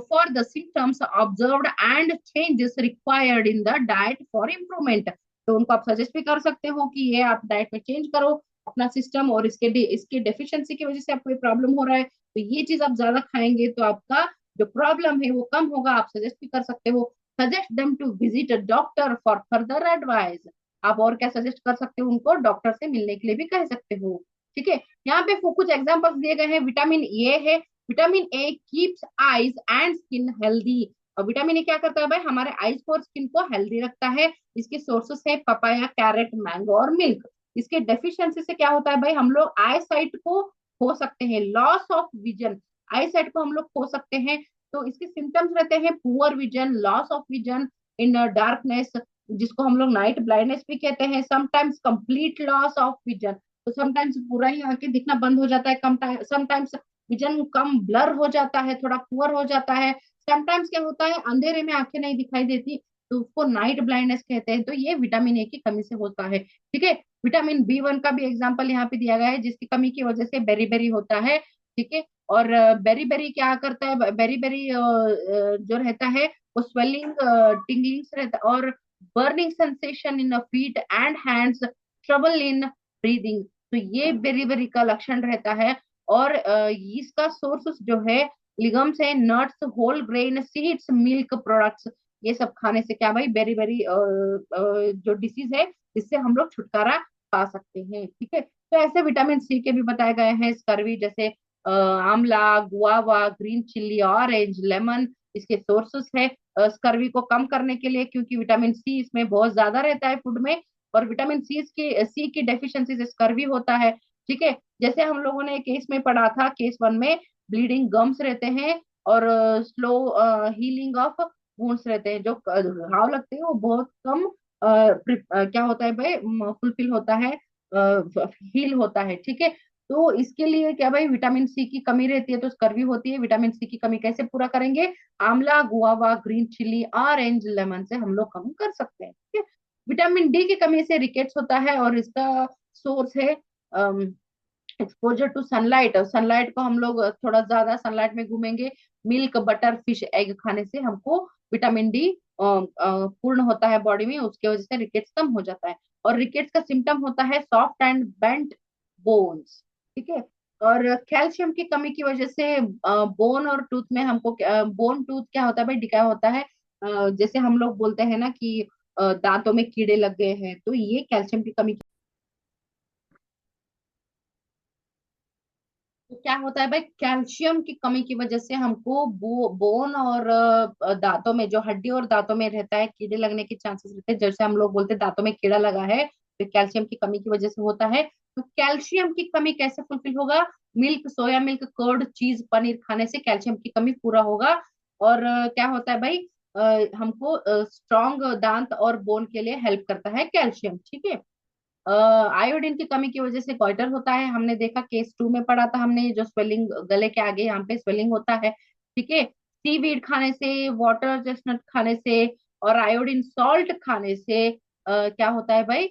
for the symptoms observed and changes required in the diet for improvement. तो उनको आप सजेस्ट भी कर सकते हो कि ये आप डाइट में चेंज करो अपना सिस्टम, और इसके डेफिशिएंसी की वजह से आपको ये प्रॉब्लम हो रहा है, तो ये चीज आप ज्यादा खाएंगे तो आपका जो प्रॉब्लम है वो कम होगा। आप सजेस्ट भी कर सकते हो। Suggest them to visit a doctor for further advice. आप और क्या सजेस्ट कर सकते हो, उनको डॉक्टर से मिलने के लिए भी कह सकते हो। ठीक है, यहाँ पे कुछ एग्जांपल्स दिए गए हैं। विटामिन ए है, vitamin A keeps eyes and skin healthy. और विटामिन ए क्या करता है भाई, हमारे आईज को और स्किन को हेल्दी रखता है। इसके सोर्सेस है पपाया, कैरेट, मैंगो और मिल्क। इसके डेफिशिएंसी से क्या होता है भाई, हम लोग आई साइट को खो सकते हैं, loss of vision, I site को हम लोग खो सकते हैं। तो इसके सिम्टम्स रहते हैं poor vision, loss of vision in darkness, जिसको हम लोग नाइट ब्लाइंडनेस भी कहते हैं। Sometimes complete loss of vision, तो समटाइम्स पूरा ही आंखें दिखना बंद हो जाता है, कम टाइम समटाइम्स विजन कम ब्लर हो जाता है, थोड़ा पुअर हो जाता है। समटाइम्स क्या होता है, अंधेरे में आंखें नहीं दिखाई देती, तो उसको नाइट ब्लाइंडनेस कहते हैं। तो ये विटामिन ए की कमी से होता है। ठीक है, विटामिन बी 1 का भी एग्जाम्पल यहाँ पे दिया गया है, जिसकी कमी की वजह से बेरी बेरी होता है। ठीक है, और बेरी बेरी क्या करता है, बेरी बेरी जो रहता है वो स्वेलिंग, टिंगलिंग्स रहता है, और burning sensation in feet and hands, trouble in breathing. तो ये बेरी बेरी का लक्षण रहता है। और इसका सोर्स जो है लिगम्स है, nuts, whole grain, seeds, milk products. ये सब खाने से क्या भाई, बेरी बेरी जो डिसीज है इससे हम लोग छुटकारा पा सकते हैं। ठीक है, तो ऐसे विटामिन सी के भी बताए गए हैं, स्कर्वी जैसे आंवला, guava, green chilli, orange, lemon इसके सोर्सेस है स्कर्वी को कम करने के लिए, क्योंकि विटामिन सी इसमें बहुत ज्यादा रहता है फूड में। और विटामिन सी की डेफिशिएंसी से स्कर्वी होता है। ठीक है, जैसे हम लोगों ने केस में पढ़ा था, केस 1 में ब्लीडिंग गम्स रहते हैं, और स्लो हीलिंग ऑफ वुंड्स रहते हैं। जो घाव लगते हैं वो बहुत कम क्या होता है भाई, फुलफिल होता है, हील होता है। ठीक है, तो इसके लिए क्या भाई, विटामिन सी की कमी रहती है तो स्कर्वी होती है। विटामिन सी की कमी कैसे पूरा करेंगे, आंवला, guava, green chilli, orange, lemon से हम लोग कम कर सकते हैं। ठीक है, विटामिन डी की कमी से रिकेट्स होता है, और इसका सोर्स है एक्सपोजर टू सनलाइट। और सनलाइट को हम लोग थोड़ा ज्यादा सनलाइट में घूमेंगे, मिल्क, बटर, फिश, एग खाने से हमको विटामिन डी पूर्ण होता है बॉडी में, उसके वजह से रिकेट्स कम हो जाता है। और रिकेट्स का सिम्टम होता है सॉफ्ट एंड बेंट बोन्स। ठीक है, और कैल्शियम की कमी की वजह से बोन और टूथ में हमको बोन टूथ क्या होता है भाई, डिकाय होता है। जैसे हम लोग बोलते हैं ना कि दांतों में कीड़े लग गए हैं, तो ये कैल्शियम की कमी। तो क्या होता है भाई, कैल्शियम की कमी की वजह से हमको बोन और दांतों में, जो हड्डी और दांतों में रहता है, कीड़े लगने के चांसेस रहते हैं। जैसे हम लोग बोलते हैं दांतों में कीड़ा लगा है, तो कैल्शियम की कमी की वजह से होता है। तो कैल्शियम की कमी कैसे फुलफिल होगा, मिल्क, सोया मिल्क, कर्ड, चीज, पनीर खाने से कैल्शियम की कमी पूरा होगा। और क्या होता है भाई, हमको स्ट्रॉन्ग दांत और बोन के लिए हेल्प करता है कैल्शियम। ठीक है, आयोडीन की कमी की वजह से गॉइटर होता है, हमने देखा केस 2 में पढ़ा था हमने, जो स्वेलिंग गले के आगे यहाँ पे स्वेलिंग होता है। ठीक है, सीवीड खाने से, वाटर चेस्टनट खाने से, और आयोडीन सॉल्ट खाने से क्या होता है भाई,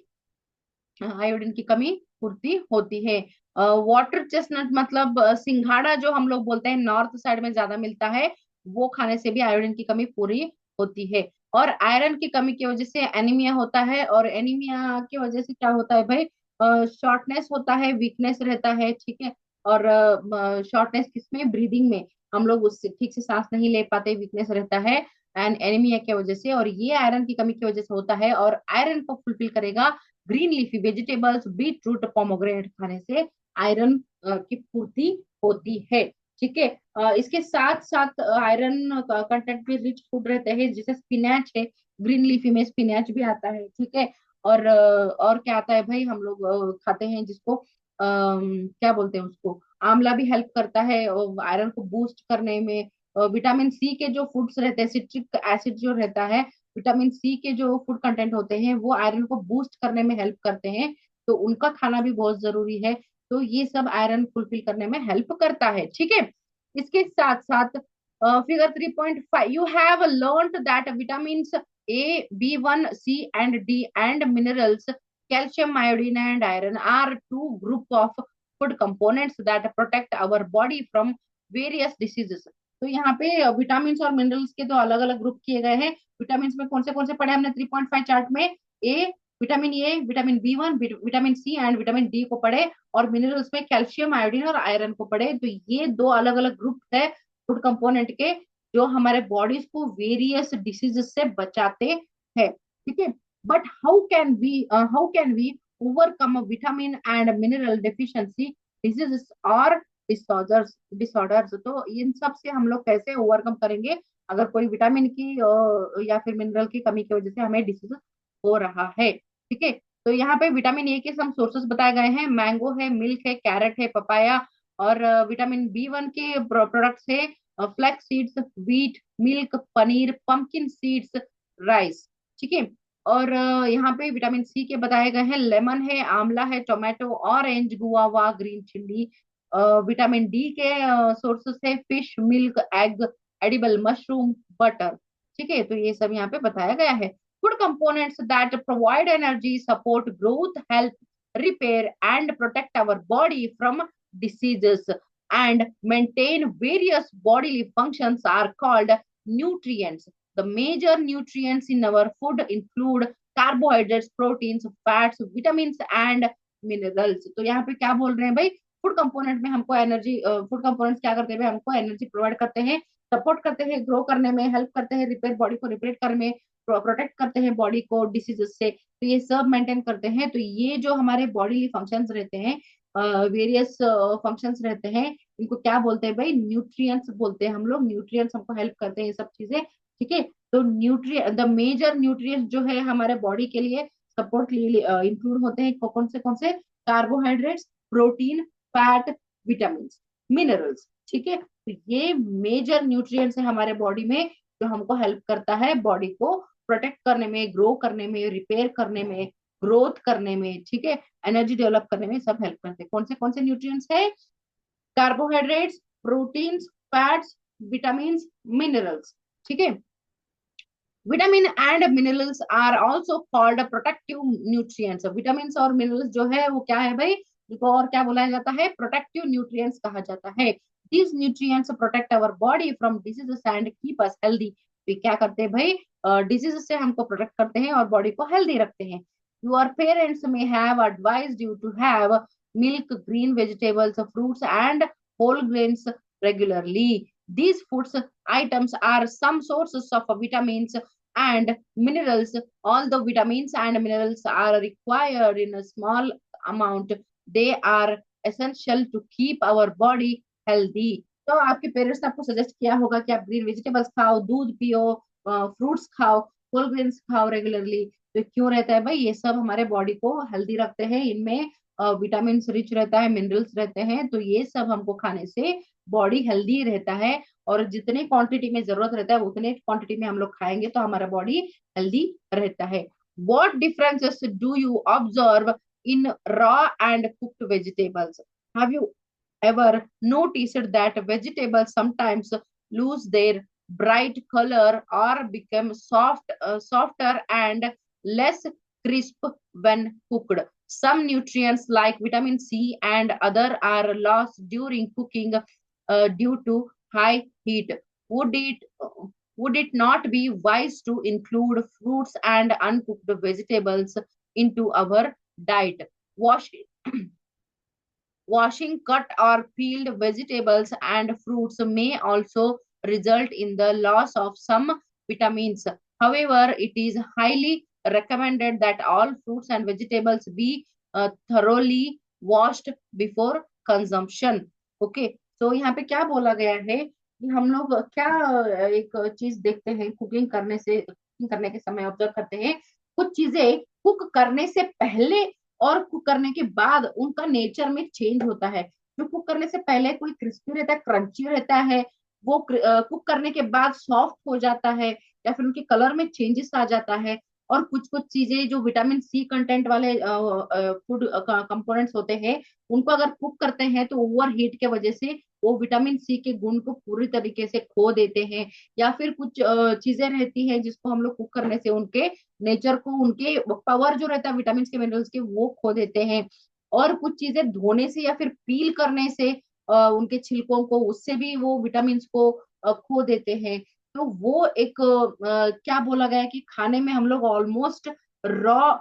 आयोडीन की कमी पूर्ति होती है। वाटर चेस्टनट मतलब सिंघाड़ा जो हम लोग बोलते हैं, नॉर्थ साइड में ज्यादा मिलता है, वो खाने से भी आयोडीन की कमी पूरी होती है। और आयरन की कमी की वजह से एनीमिया होता है, और एनीमिया की वजह से क्या होता है भाई, शॉर्टनेस होता है, वीकनेस रहता है। ठीक है, और शॉर्टनेस किसमें, ब्रीदिंग में, हम लोग उससे ठीक से सांस नहीं ले पाते, वीकनेस रहता है एंड एनीमिया की वजह से, और ये आयरन की कमी की वजह से होता है। और आयरन को फुलफिल करेगा green leafy vegetables, beet root, pomegranate खाने से आयरन की पूर्ति होती है। ठीक है, इसके साथ साथ आयरन कंटेंट में रिच फूड रहते हैं, जैसे स्पिनच है, ग्रीन लीफी में स्पिनच भी आता है। ठीक है, और क्या आता है भाई, हम लोग खाते हैं जिसको क्या बोलते हैं उसको, आंवला भी हेल्प करता है आयरन को बूस्ट करने में। विटामिन सी के जो फूड्स रहते हैं, सिट्रिक एसिड जो रहता है, विटामिन सी के जो फूड कंटेंट होते हैं वो आयरन को बूस्ट करने में हेल्प करते हैं, तो उनका खाना भी बहुत जरूरी है। तो ये सब आयरन फुलफिल करने में हेल्प करता है। ठीक है, इसके साथ साथ figure 3.5, you have learned that vitamin A, B 1, C and D and minerals calcium, iodine and iron are two group of food components that protect our body from various diseases. तो यहाँ पे विटामिन और minerals के दो अलग अलग group किए गए हैं। विटामिन में कौन से पढ़े हमने 3.5 चार्ट में? A, vitamin B1, vitamin C and vitamin D को पढ़े, और मिनरल्स में कैल्शियम, आयोडीन और आयरन को पढ़े। तो ये दो अलग अलग ग्रुप है फूड कंपोनेंट के, जो हमारे बॉडीज को वेरियस डिसीजेस से बचाते हैं। ठीक है, but how can we overcome vitamin and mineral deficiency diseases और डिसऑर्डर्स। तो इन सब से हम लोग कैसे ओवरकम करेंगे अगर कोई विटामिन की या फिर मिनरल की कमी की वजह से हमें डिसीज हो रहा है। ठीक है, तो यहाँ पे विटामिन ए के सम सोर्सेस बताए गए हैं। मैंगो है, मिल्क है, कैरेट है, पपाया। और विटामिन B1 के प्रोडक्ट्स है flax seeds, wheat, milk, paneer, pumpkin seeds, rice. ठीक है, और यहाँ पे विटामिन सी के बताए गए हैं। लेमन है, आंवला है, tomato, orange, guava, green chilli. Vitamin D के सोर्सेस है fish, milk, egg, edible mushroom, butter. ठीक है, तो ये सब यहाँ पे बताया गया है। Food components that provide energy, support growth, help, repair and protect our body from diseases and maintain various bodily functions are called nutrients. The major nutrients in our food include carbohydrates, proteins, fats, vitamins and minerals. तो यहाँ पे क्या बोल रहे हैं भाई? Food component में हमको एनर्जी, फूड कंपोनेंट्स क्या करते हैं? हमको एनर्जी प्रोवाइड करते हैं, सपोर्ट करते हैं ग्रो करने में, हेल्प करते हैं रिपेयर, बॉडी को रिपेयर करने में, प्रोटेक्ट करते हैं बॉडी को डिसीजेस से। तो ये सब मेंटेन करते हैं। तो ये जो हमारे बॉडीली फंक्शंस रहते हैं, वेरियस फंक्शंस रहते हैं, इनको क्या बोलते हैं भाई? न्यूट्रिएंट्स बोलते हैं हम लोग। न्यूट्रिएंट्स हमको हेल्प करते हैं ये सब चीजें। ठीक है, तो द मेजर न्यूट्रिएंट्स जो है हमारे बॉडी के लिए सपोर्ट इंक्लूड होते हैं कौन से? Carbohydrates, protein, fat, vitamin, minerals. ठीक है, तो ये मेजर न्यूट्रिएंट्स है हमारे बॉडी में, जो हमको हेल्प करता है बॉडी को प्रोटेक्ट करने में, ग्रो करने में, रिपेयर करने में, ग्रोथ करने में। ठीक है, एनर्जी डेवलप करने में सब हेल्प करते हैं। कौन से न्यूट्रिएंट्स है? Carbohydrates, proteins, fats, vitamin, minerals. ठीक है, vitamin and minerals are also called protective nutrients. Vitamin और मिनरल्स जो है वो क्या है भाई? इसको और क्या बोला जाता है? प्रोटेक्टिव न्यूट्रिएंट्स कहा जाता है। These nutrients protect our body from diseases and keep us healthy. तो क्या करते हैं भाई? डिजीजेस से हमको प्रोटेक्ट करते हैं और बॉडी को हेल्दी रखते हैं। Your parents may have advised you to have milk, green vegetables, fruits and whole grains regularly. These foods items are some sources of vitamins and minerals. Although vitamins and minerals are required in a small amount, they are essential to keep our body healthy. तो आपके parents ने आपको suggest किया होगा कि आप green vegetables खाओ, दूध पियो, फ्रूट्स खाओ, होल ग्रेन्स खाओ रेगुलरली। तो क्यों रहता है भाई? ये सब हमारे बॉडी को हेल्दी रखते हैं। इनमें विटामिन रिच रहता है, मिनरल्स रहते हैं। तो ये सब हमको खाने से बॉडी हेल्दी रहता है, और जितने क्वांटिटी में जरूरत रहता है उतने क्वांटिटी में हम लोग खाएंगे तो हमारा बॉडी हेल्दी रहता है। What differences do you observe in raw and cooked vegetables? Have you ever noticed that vegetables sometimes lose their bright color or become softer and less crisp when cooked? Some nutrients like vitamin C and other are lost during cooking due to high heat. Would it would it not be wise to include fruits and uncooked vegetables into our diet? Wash Washing cut or peeled vegetables and fruits may also result in the loss of some vitamins. However, it is highly recommended that all fruits and vegetables be thoroughly washed before consumption. Okay, तो यहाँ पे क्या बोला गया है कि हम लोग क्या एक चीज देखते हैं कुकिंग करने के समय ऑब्जर्व करते हैं। कुछ चीजें कुक करने से पहले और कुक करने के बाद उनका नेचर में चेंज होता है। जो कुक करने से पहले कोई क्रिस्पी रहता है, क्रंची रहता है, वो कुक करने के बाद सॉफ्ट हो जाता है, या फिर उनके कलर में चेंजेस आ जाता है। और कुछ कुछ चीजें जो विटामिन सी कंटेंट वाले फूड कंपोनेंट्स होते हैं, उनको अगर कुक करते हैं तो ओवर हीट के वजह से वो विटामिन सी के गुण को पूरी तरीके से खो देते हैं, या फिर कुछ चीजें रहती है जिसको हम लोग कुक करने से उनके नेचर को, उनके पावर जो रहता है विटामिन के मिनरल्स के, वो खो देते हैं। और कुछ चीजें धोने से या फिर पील करने से उनके छिलकों को, उससे भी वो विटामिन को खो देते हैं। तो वो एक क्या बोला गया है कि खाने में हम लोग ऑलमोस्ट रॉ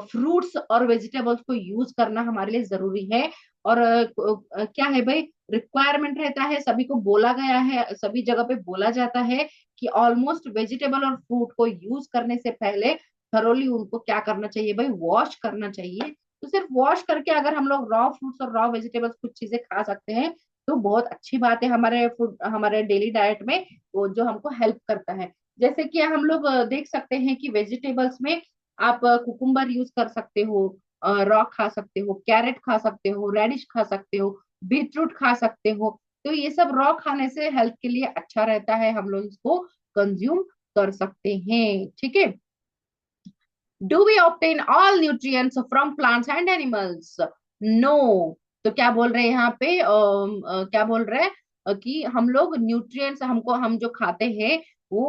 फ्रूट्स और वेजिटेबल्स को यूज करना हमारे लिए जरूरी है। और क्या है भाई, रिक्वायरमेंट रहता है, सभी को बोला गया है, सभी जगह पे बोला जाता है कि ऑलमोस्ट वेजिटेबल और फ्रूट को यूज करने से पहले थरोली उनको क्या करना चाहिए भाई, वॉश करना चाहिए। तो सिर्फ वॉश करके अगर हम लोग रॉ फ्रूट्स और रॉ वेजिटेबल्स कुछ चीजें खा सकते हैं तो बहुत अच्छी बात है हमारे फूड, हमारे डेली डाइट में, वो जो हमको हेल्प करता है। जैसे कि हम लोग देख सकते हैं कि वेजिटेबल्स में आप कुकुम्बर यूज कर सकते हो, रॉ खा सकते हो, कैरेट खा सकते हो, रेडिश खा सकते हो, बीटरूट खा सकते हो। तो ये सब रॉ खाने से हेल्थ के लिए अच्छा रहता है, हम लोग इसको कंज्यूम कर सकते हैं। ठीक है। Do we obtain all nutrients from plants and animals? No. तो क्या बोल रहे हैं यहाँ पे, क्या बोल रहे हैं कि हम लोग न्यूट्रिएंट्स, हमको हम जो खाते हैं वो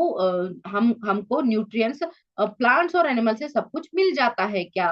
हम हमको न्यूट्रिएंट्स प्लांट्स और एनिमल से सब कुछ मिल जाता है क्या?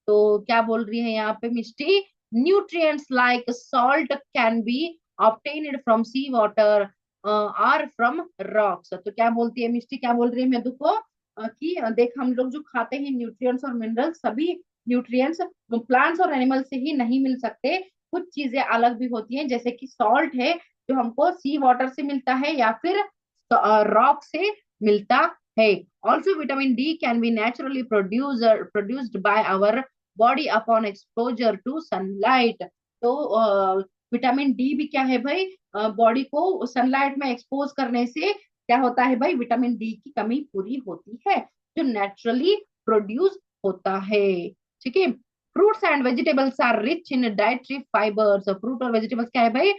तो क्या बोल रही है यहाँ पे Mishti, nutrients like salt can be obtained from sea water और फ्रॉम रॉक्स। तो क्या बोलती है मिष्टी, क्या बोल रही है मेदू को कि देख हम लोग जो खाते हैं न्यूट्रिएंट्स और मिनरल्स, सभी न्यूट्रिएंट्स प्लांट्स और एनिमल से ही नहीं मिल सकते, कुछ चीजें अलग भी होती हैं, जैसे कि सॉल्ट है जो हमको सी वाटर से मिलता है या फिर रॉक से मिलता है। Also vitamin D can be naturally produced by our body upon exposure to sunlight. तो विटामिन डी भी क्या है भाई, बॉडी को सनलाइट में एक्सपोज करने से क्या होता है भाई, विटामिन डी की कमी पूरी होती है, जो नेचुरली प्रोड्यूस होता है। ठीक है। Fruits and vegetables are rich in dietary fibres. Fruit और वेजिटेबल्स क्या है भाई,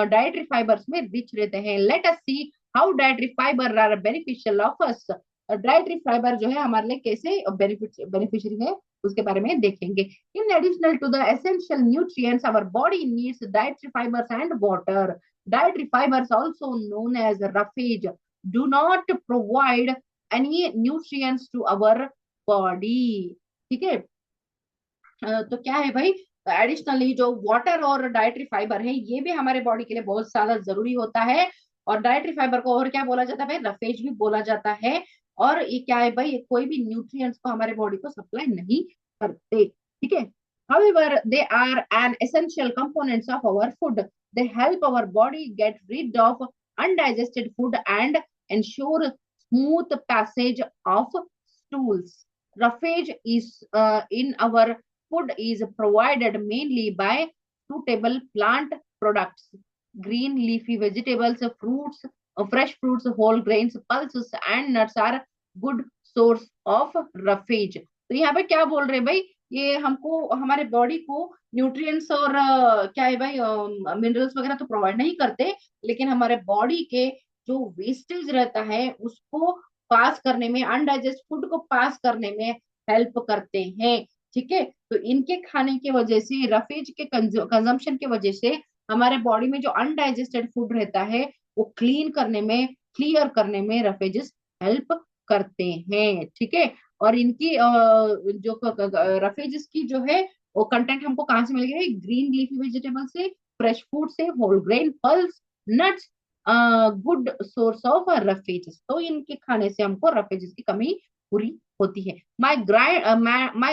डाइटरी फाइबर्स में रिच रहते हैं। Let us see how dietary fibre are beneficial of us. Dietary fibre जो है हमारे लिए कैसे बेनिफिशियल है, उसके बारे में देखेंगे। In additional to the essential nutrients our body needs dietary fibres and water. Dietary fibers, also known as roughage, do not provide any nutrients to our body. ठीक है। तो क्या है भाई, एडिशनली जो वाटर और डाइटरी फाइबर है ये भी हमारे बॉडी के लिए बहुत ज्यादा जरूरी होता है। और डाइटरी फाइबर को और क्या बोला जाता है भाई, रफेज भी बोला जाता है। और ये क्या है भाई, ये कोई भी न्यूट्रिएंट्स को हमारे बॉडी को सप्लाई नहीं करते। ठीक है। However, they are an essential components of our food. They help our body get rid of undigested food and ensure smooth passage of stools. Roughage is in our food is provided mainly by suitable plant products, green leafy vegetables, fruits, fresh fruits, whole grains, pulses and nuts are good source of roughage. तो यहाँ पे क्या बोल रहे हैं भाई, ये हमको हमारे बॉडी को न्यूट्रिएंट्स और क्या है भाई, मिनरल्स वगैरह तो प्रोवाइड नहीं करते, लेकिन हमारे बॉडी के जो वेस्टेज रहता है उसको पास करने में, अनडाइजेस्ट फूड को पास करने में हेल्प करते हैं। ठीक है। तो इनके खाने की वजह से, रफेज के कंजम्पशन की वजह से हमारे बॉडी में जो अनडाइजेस्टेड फूड रहता है वो क्लीन करने में, क्लियर करने में रफेजेस हेल्प करते हैं। ठीक है। और इनकी जो रफेजेस की जो है वो कंटेंट हमको कहाँ से मिलेगा, ग्रीन लीफी वेजिटेबल से, फ्रेश फूड से, whole grain, pulse, nuts, good source of roughages. तो इनके खाने से हमको रफेजेस की कमी पूरी होती है। My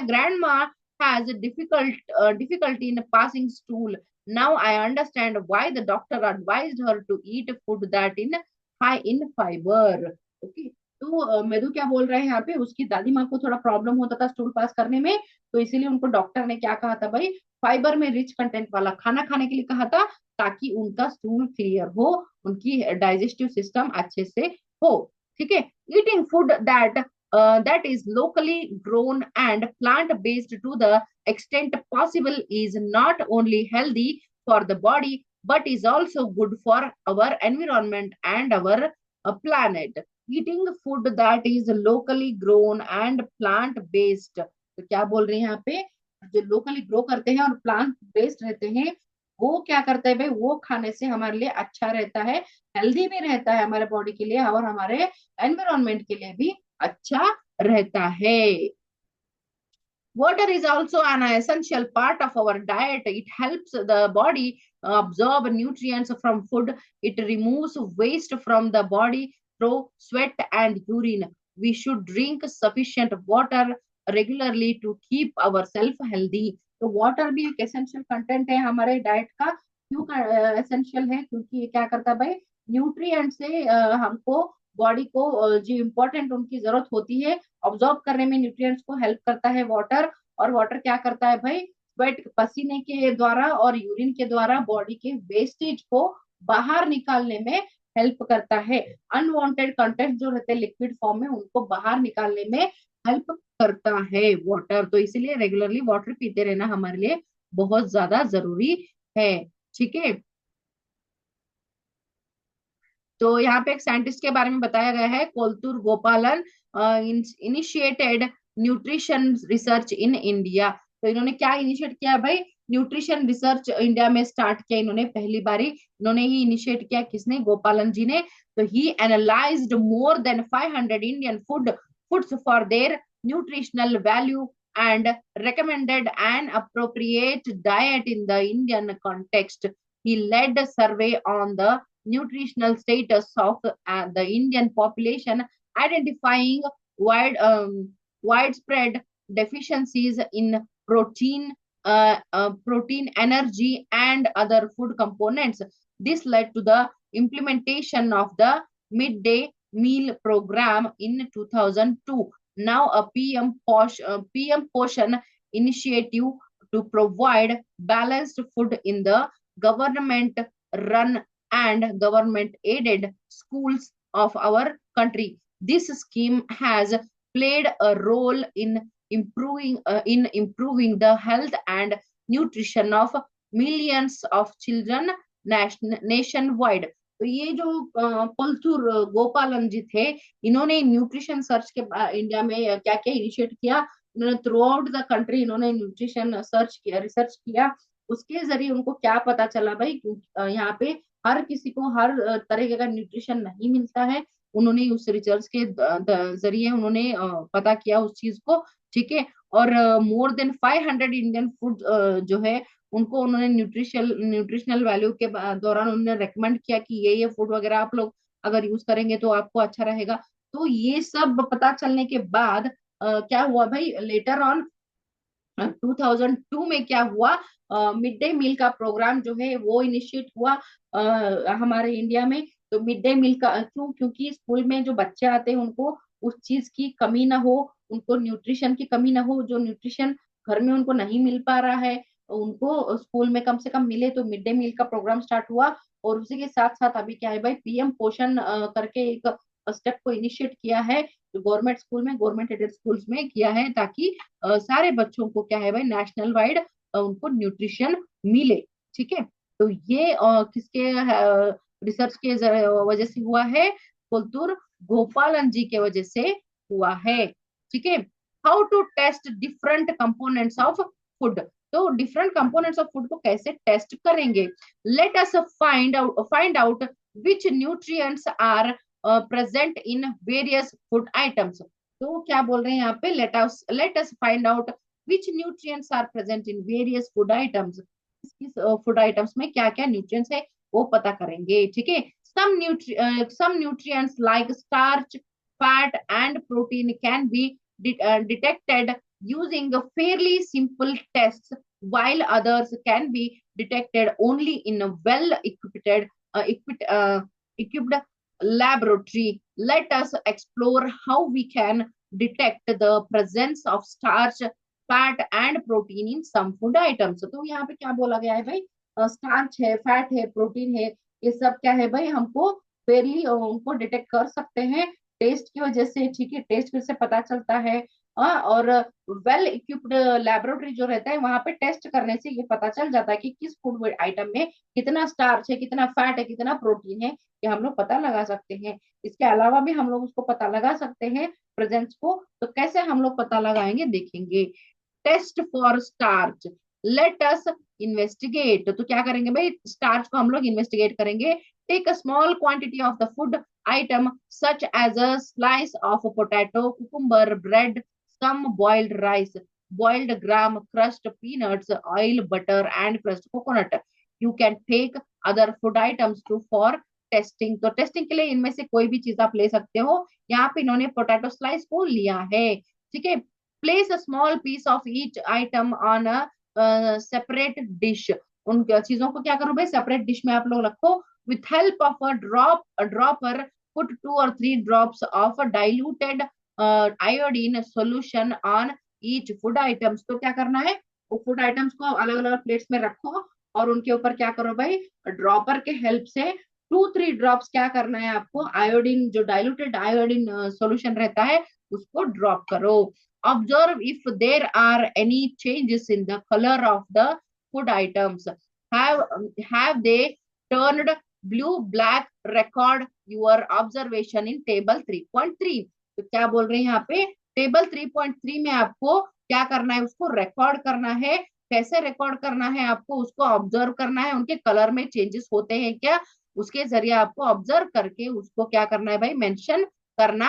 grandma has a difficulty in passing stool. Now I understand why the doctor advised her to eat food that in high in fiber. Okay. तो मधु क्या बोल रहे हैं यहाँ पे, उसकी दादी माँ को थोड़ा प्रॉब्लम होता था स्टूल पास करने में, तो इसीलिए उनको डॉक्टर ने क्या कहा था भाई, फाइबर में रिच कंटेंट वाला खाना खाने के लिए कहा था, ताकि उनका स्टूल क्लियर हो, उनकी डाइजेस्टिव सिस्टम अच्छे से हो। ठीक है। Eating food that is locally grown and plant based to the extent possible is not only healthy for the body but is also good for our environment and our planet. Eating food that is locally grown and plant based, तो क्या बोल रहे हैं यहाँ पे, जो locally grow करते हैं और प्लांट बेस्ड रहते हैं वो क्या करता है भाई, वो खाने से हमारे लिए अच्छा रहता है, हेल्दी भी रहता है हमारे बॉडी के लिए और हमारे एनवायरमेंट के लिए भी अच्छा रहता है। Water is also an essential part of our diet. It helps the body absorb nutrients from food. It removes waste from the body through sweat and urine. We should drink sufficient water regularly to keep ourselves healthy. तो water भी एक essential content है हमारे diet का। क्यों essential है? क्योंकि ये क्या करता है भाई, न्यूट्रिएंट से हमको बॉडी को जो इम्पोर्टेंट उनकी जरूरत होती है ऑब्जॉर्ब करने में, न्यूट्रिएंट्स को हेल्प करता है वाटर। और वाटर क्या करता है भाई, स्वेट पसीने के द्वारा और यूरिन के द्वारा बॉडी के वेस्टेज को बाहर निकालने में हेल्प करता है। अनवांटेड कंटेंट जो रहते हैं लिक्विड फॉर्म में उनको बाहर निकालने में हेल्प करता है वाटर। तो इसीलिए रेगुलरली वाटर पीते रहना हमारे लिए बहुत ज्यादा जरूरी है। ठीक है, तो यहाँ पे एक साइंटिस्ट के बारे में बताया गया है, कोलतुर गोपालन initiated nutrition research in India. तो इन्होंने क्या इनिशिएट किया भाई, न्यूट्रिशन रिसर्च इंडिया में स्टार्ट किया इन्होंने, पहली बारी इन्होंने ही इनिशिएट किया। किसने? गोपालन जी ने। तो he analysed more than 500 Indian foods for their nutritional value and recommended an appropriate diet in the Indian context. He led a survey on the nutritional status of the Indian population, identifying wide, widespread deficiencies in protein, energy, and other food components. This led to the implementation of the midday meal program in 2002. Now, a PM Poshan initiative to provide balanced food in the government run and government aided schools of our country. This scheme has played a role in improving the health and nutrition of millions of children nationwide. तो ये जो पलथुर गोपालन जी थे, इन्होंने nutrition search के India में क्या क्या इनिशिएट किया। इन्होंने थ्रू आउट द कंट्री इन्होंने न्यूट्रिशन सर्च किया, रिसर्च किया। उसके जरिए उनको क्या पता चला भाई, क्योंकि यहाँ पे हर किसी को हर तरह का न्यूट्रिशन नहीं मिलता है। उन्होंने उस रिसर्च के जरिए उन्होंने पता किया उस चीज को। ठीक है, और मोर देन 500 इंडियन फूड जो है उनको उन्होंने न्यूट्रिशनल वैल्यू के दौरान उन्होंने रेकमेंड किया कि ये फूड वगैरह आप लोग अगर यूज करेंगे तो आपको अच्छा रहेगा। तो ये सब पता चलने के बाद क्या हुआ भाई, लेटर ऑन 2002 में क्या हुआ, मिड डे मील का प्रोग्राम जो है वो इनिशिएट हुआ हमारे इंडिया में। तो मिड डे मील का क्यों? क्योंकि स्कूल में जो बच्चे आते हैं उनको उस चीज की कमी ना हो, उनको न्यूट्रिशन की कमी ना हो, जो न्यूट्रिशन घर में उनको नहीं मिल पा रहा है उनको स्कूल में कम से कम मिले। तो मिड डे मील का प्रोग्राम स्टार्ट हुआ। और उसी के साथ साथ अभी क्या है भाई, पीएम पोषण करके एक स्टेप को इनिशिएट किया है, जो गवर्नमेंट स्कूल में, गवर्नमेंट एडेड स्कूल्स में किया है, ताकि सारे बच्चों को क्या है भाई, नेशनल वाइड उनको न्यूट्रिशन मिले। ठीक है, तो ये किसके रिसर्च के वजह से हुआ है? कोलतुर गोपालन जी के वजह से हुआ है। ठीक है, how to test different components of food. तो डिफरेंट कंपोनेंट्स ऑफ फूड को कैसे टेस्ट करेंगे? Let us find out which nutrients are present in various food items. तो क्या बोल रहे हैं यहाँ पे, let us find out which nutrients are present in various food items. किस फूड आइटम्स में क्या क्या न्यूट्रिएंट्स है वो पता करेंगे। ठीक है, some nutrients like starch, fat and protein can be detected using a fairly simple tests, while others can be detected only in a well equipped laboratory. Let us explore how we can detect the presence of starch, fat and protein in some food items. तो यहाँ पे क्या बोला गया है भाई, starch है, fat है, प्रोटीन है, ये सब क्या है भाई, हमको फेयरली उनको डिटेक्ट कर सकते हैं टेस्ट की वजह से। ठीक है, टेस्ट से पता चलता है। और वेल इक्विप्ड लेबोरेटरी जो रहता है वहां पे टेस्ट करने से ये पता चल जाता है कि किस फूड आइटम में कितना स्टार्च है, कितना फैट है, कितना प्रोटीन है, ये हम लोग पता लगा सकते हैं। इसके अलावा भी हम लोग उसको पता लगा सकते हैं प्रेजेंस को। तो कैसे हम लोग पता लगाएंगे देखेंगे। Test for starch, let us investigate, तो क्या करेंगे भाई, स्टार्च को हम लोग इन्वेस्टिगेट करेंगे। Take a small quantity of the food item such as a slice of potato, cucumber, bread, some boiled rice, boiled gram, crushed peanuts, oil, butter, and crushed coconut. You can take other food items too for testing, तो testing के लिए इनमें से कोई भी चीज आप ले सकते हो। यहाँ पे इन्होंने पोटैटो स्लाइस को लिया है, ठीक है। Place a small piece of each item on a separate dish, उन चीजों को क्या करो भाई, सेपरेट डिश में आप लोग रखो। With help of a dropper put 2 or 3 drops of diluted iodine solution on each food items, तो क्या करना है, वो फूड आइटम्स को अलग अलग प्लेट्स में रखो और उनके ऊपर क्या करो भाई, ड्रॉपर के हेल्प से 2-3 ड्रॉप्स क्या करना है आपको, आयोडीन, जो डाइल्यूटेड आयोडीन सॉल्यूशन रहता है उसको ड्रॉप करो। Observe if there are any changes in the colour of the food items, have have they turned blue black, record your observation in table 3.3। तो क्या बोल रहे हैं यहाँ पे, टेबल 3.3 में आपको क्या करना है, उसको रिकॉर्ड करना है। कैसे रिकॉर्ड करना है, आपको उसको ऑब्जर्व करना है, उनके कलर में चेंजेस होते हैं क्या, उसके जरिए आपको ऑब्जर्व करके उसको क्या करना है भाई, मेंशन करना,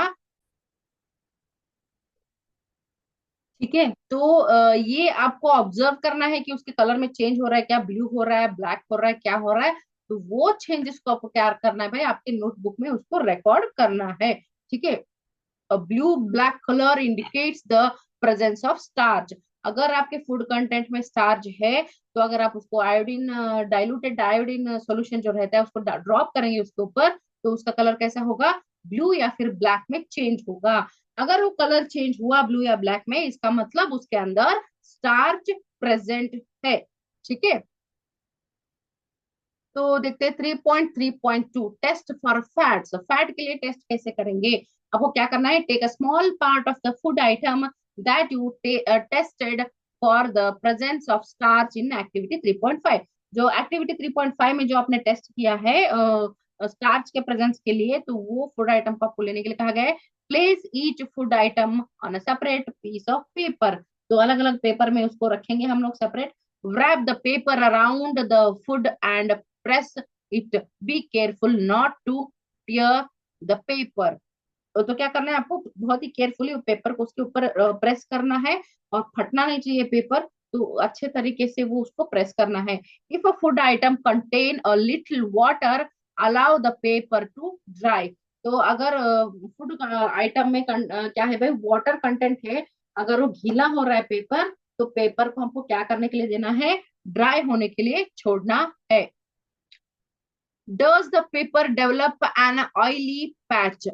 ठीक है। तो ये आपको ऑब्जर्व करना है कि उसके कलर में चेंज हो रहा है क्या, ब्लू हो रहा है, ब्लैक हो रहा है, क्या हो रहा है, तो वो चेंजेस को आपको क्या करना है भाई, आपके नोटबुक में उसको रिकॉर्ड करना है, ठीक है। A blue black color indicates the presence of starch, अगर आपके फूड कंटेंट में स्टार्च है, तो अगर आप उसको आयोडीन, डाइल्यूटेड आयोडीन सॉल्यूशन जो रहता है उसको ड्रॉप करेंगे उसके ऊपर, तो उसका कलर कैसा होगा, ब्लू या फिर ब्लैक में चेंज होगा। अगर वो कलर चेंज हुआ ब्लू या ब्लैक में, इसका मतलब उसके अंदर स्टार्च प्रेजेंट है, ठीक है। तो देखते हैं 3.3.2, टेस्ट फॉर फैट्स, फैट के लिए टेस्ट कैसे करेंगे, आपको क्या करना है, take a small part of the food item that you tested for the presence of starch in activity 3.5, जो एक्टिविटी 3.5 में जो आपने टेस्ट किया है स्टार्च के प्रेजेंस के लिए, तो वो फूड आइटम को आपको लेने के लिए कहा गया है। Place each food item on a separate piece of paper, तो अलग अलग पेपर में उसको रखेंगे हम लोग separate. wrap the paper around the food and press it, be careful not to tear the paper, तो क्या करना है आपको, बहुत ही केयरफुली पेपर को उसके ऊपर प्रेस करना है, और फटना नहीं चाहिए पेपर, तो अच्छे तरीके से वो उसको प्रेस करना है। If a food atom contain a little water, allow the paper two dry, तो अगर फूड आइटम में क्या है भाई, वाटर कंटेंट है, अगर वो गीला हो रहा है पेपर, तो पेपर को हमको क्या करने के लिए देना है, ड्राई होने के लिए छोड़ना है। Does the paper develop an oily patch,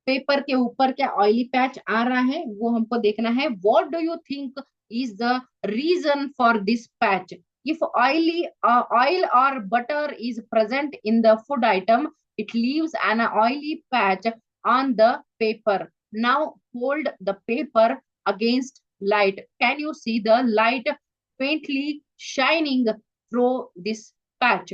paper के ऊपर क्या ऑयली पैच आ रहा है वो हमको देखना है। What do you think is the reason for this patch, if oily oil और butter is present in the food item, it leaves an oily patch on the paper. Now hold the paper against light, can you see the light faintly shining through this patch?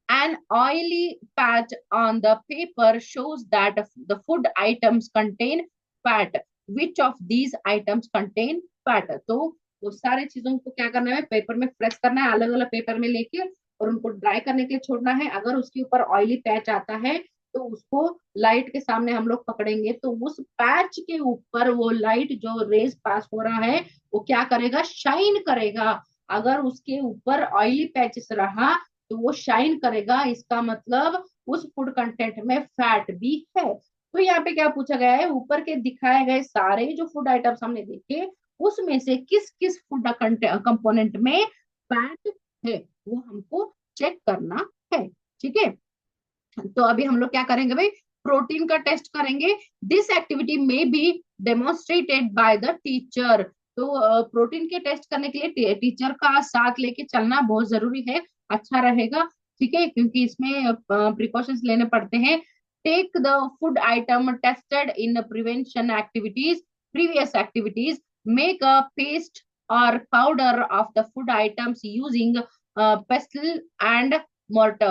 An oily patch on the paper shows that the food items contain fat. Which of these items contain fat? तो वो सारे चीजों को क्या करना है, paper में press करना है, अलग अलग पेपर में लेके, और उनको ड्राई करने के लिए छोड़ना है। अगर उसके ऊपर ऑयली पैच आता है, तो उसको लाइट के सामने हम लोग पकड़ेंगे, तो उस पैच के ऊपर वो लाइट जो रेज पास हो रहा है वो क्या करेगा, शाइन करेगा। अगर उसके ऊपर ऑयली पैचेस रहा, तो वो शाइन करेगा, इसका मतलब उस फूड कंटेंट में फैट भी है। तो यहाँ पे क्या पूछा गया है, ऊपर के दिखाए गए सारे जो फूड आइटम्स हमने देखे, उसमें से किस किस फूड कंपोनेंट में फैट है, वो हमको चेक करना है, ठीक है। तो अभी हम लोग क्या करेंगे भाई, प्रोटीन का टेस्ट करेंगे। This activity may be demonstrated by the teacher, तो प्रोटीन के टेस्ट करने के लिए टीचर का साथ लेके चलना बहुत जरूरी है, अच्छा रहेगा, ठीक है, क्योंकि इसमें प्रिकॉशंस लेने पड़ते हैं। Take the food item tested in prevention activities, previous activities, make a paste और powder of the food items using pestle and mortar,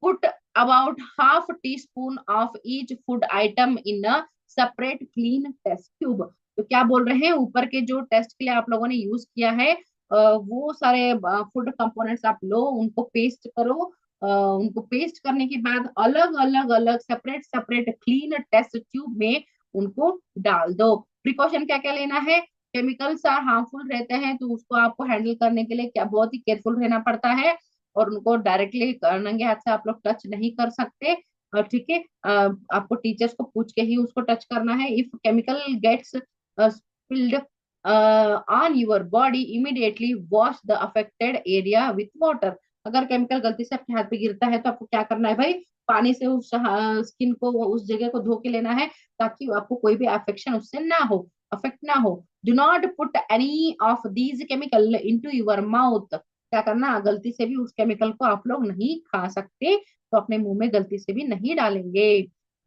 put about half teaspoon of each food item in a separate clean test tube। तो क्या बोल रहे हैं, ऊपर के जो test के लिए आप लोगों ने यूज किया है वो सारे फूड कंपोनेंट्स आप लो, उनको पेस्ट करो। उनको पेस्ट करने के बाद अलग अलग अलग separate separate clean test tube में उनको डाल दो। प्रिकॉशन क्या क्या लेना है? केमिकल्स हार्मफुल रहते हैं तो उसको आपको हैंडल करने के लिए क्या बहुत ही केयरफुल रहना पड़ता है, और उनको डायरेक्टली नंगे हाथ से आप लोग टच नहीं कर सकते। ठीक है, आपको टीचर्स को पूछ के ही उसको टच करना है। If chemical gets spilled on your body, immediately wash the affected area with water. अगर केमिकल गलती से आपके हाथ पे गिरता है तो आपको क्या करना है भाई? पानी से उस स्किन को, उस जगह को धो के लेना है, ताकि आपको कोई भी अफेक्शन उससे ना हो, अफेक्ट ना हो। Do not put any of these chemical into your mouth. क्या करना, गलती से भी उस केमिकल को आप लोग नहीं खा सकते, तो अपने मुंह में गलती से भी नहीं डालेंगे।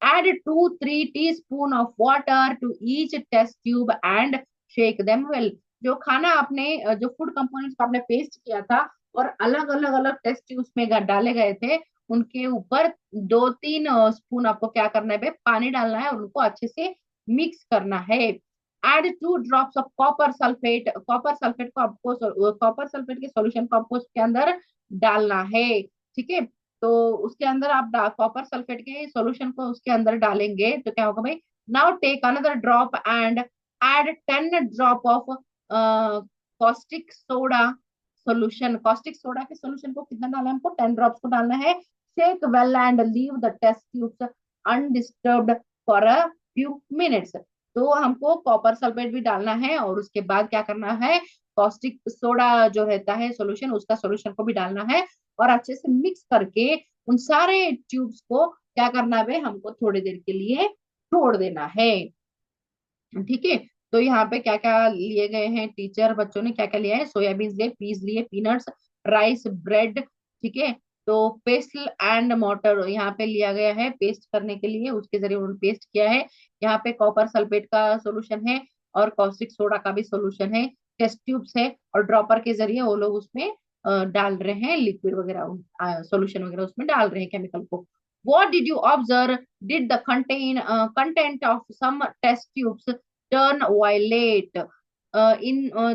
Add 2-3 teaspoon of water to each test tube and shake them well. जो खाना आपने जो फूड कंपोनेंट्स को आपने पेस्ट किया था और अलग अलग अलग टेस्ट ट्यूब्स में डाले गए थे, उनके ऊपर 2-3 स्पून आपको क्या करना है भाई? पानी डालना है और उनको अच्छे से मिक्स करना है। Add 2 drops of copper sulphate. Copper sulphate को आपको, कॉपर सल्फेट के सॉल्यूशन को आपको उसके अंदर डालना है। ठीक है, तो उसके अंदर आप कॉपर सल्फेट के सॉल्यूशन को उसके अंदर डालेंगे तो क्या होगा भाई? Now take another drop and add 10 drop of caustic soda solution. Caustic soda के सॉल्यूशन को कितना डालना है हमको? 10 ड्रॉप्स को डालना है। Shake well and leave the test tubes undisturbed for a few minutes. तो हमको कॉपर सल्फेट भी डालना है और उसके बाद क्या करना है? कॉस्टिक सोडा जो रहता है सॉल्यूशन, उसका सॉल्यूशन को भी डालना है, और अच्छे से मिक्स करके उन सारे ट्यूब्स को क्या करना है? हमको थोड़ी देर के लिए छोड़ देना है। ठीक है, तो यहाँ पे क्या क्या लिए गए हैं टीचर बच्चों ने, क्या क्या लिया है? सोयाबीन लिए, पीस लिए, पीनट्स, राइस, ब्रेड। ठीक है, तो पेस्टल एंड मोटर यहाँ पे लिया गया है पेस्ट करने के लिए, उसके जरिए उन्होंने पेस्ट किया है। यहाँ पे कॉपर सल्फेट का सोल्यूशन है और कॉस्टिक सोडा का भी सोल्यूशन है, टेस्ट ट्यूब्स है, और ड्रॉपर के जरिए वो लोग उसमें डाल रहे हैं लिक्विड वगैरह, सोल्यूशन वगैरह उसमें डाल रहे हैं केमिकल को। What did you observe? Did the content of some test tubes turn violet?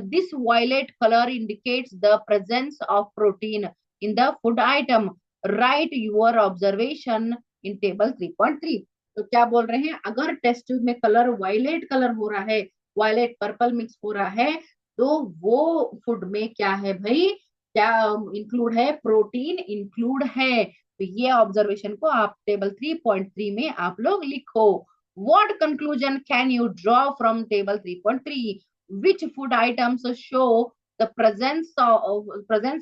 This violet color indicates the presence of protein in the food item. Write your observation in table 3.3. तो क्या बोल रहे हैं? अगर test tube में colour violet colour हो रहा है, वायलेट पर्पल मिक्स हो रहा है, तो वो फूड में क्या है भाई? क्या इंक्लूड है? प्रोटीन इंक्लूड है। तो ये ऑब्जर्वेशन को आप टेबल 3.3 में आप लोग लिखो। What conclusion can you draw from table 3.3? Which food items show the presence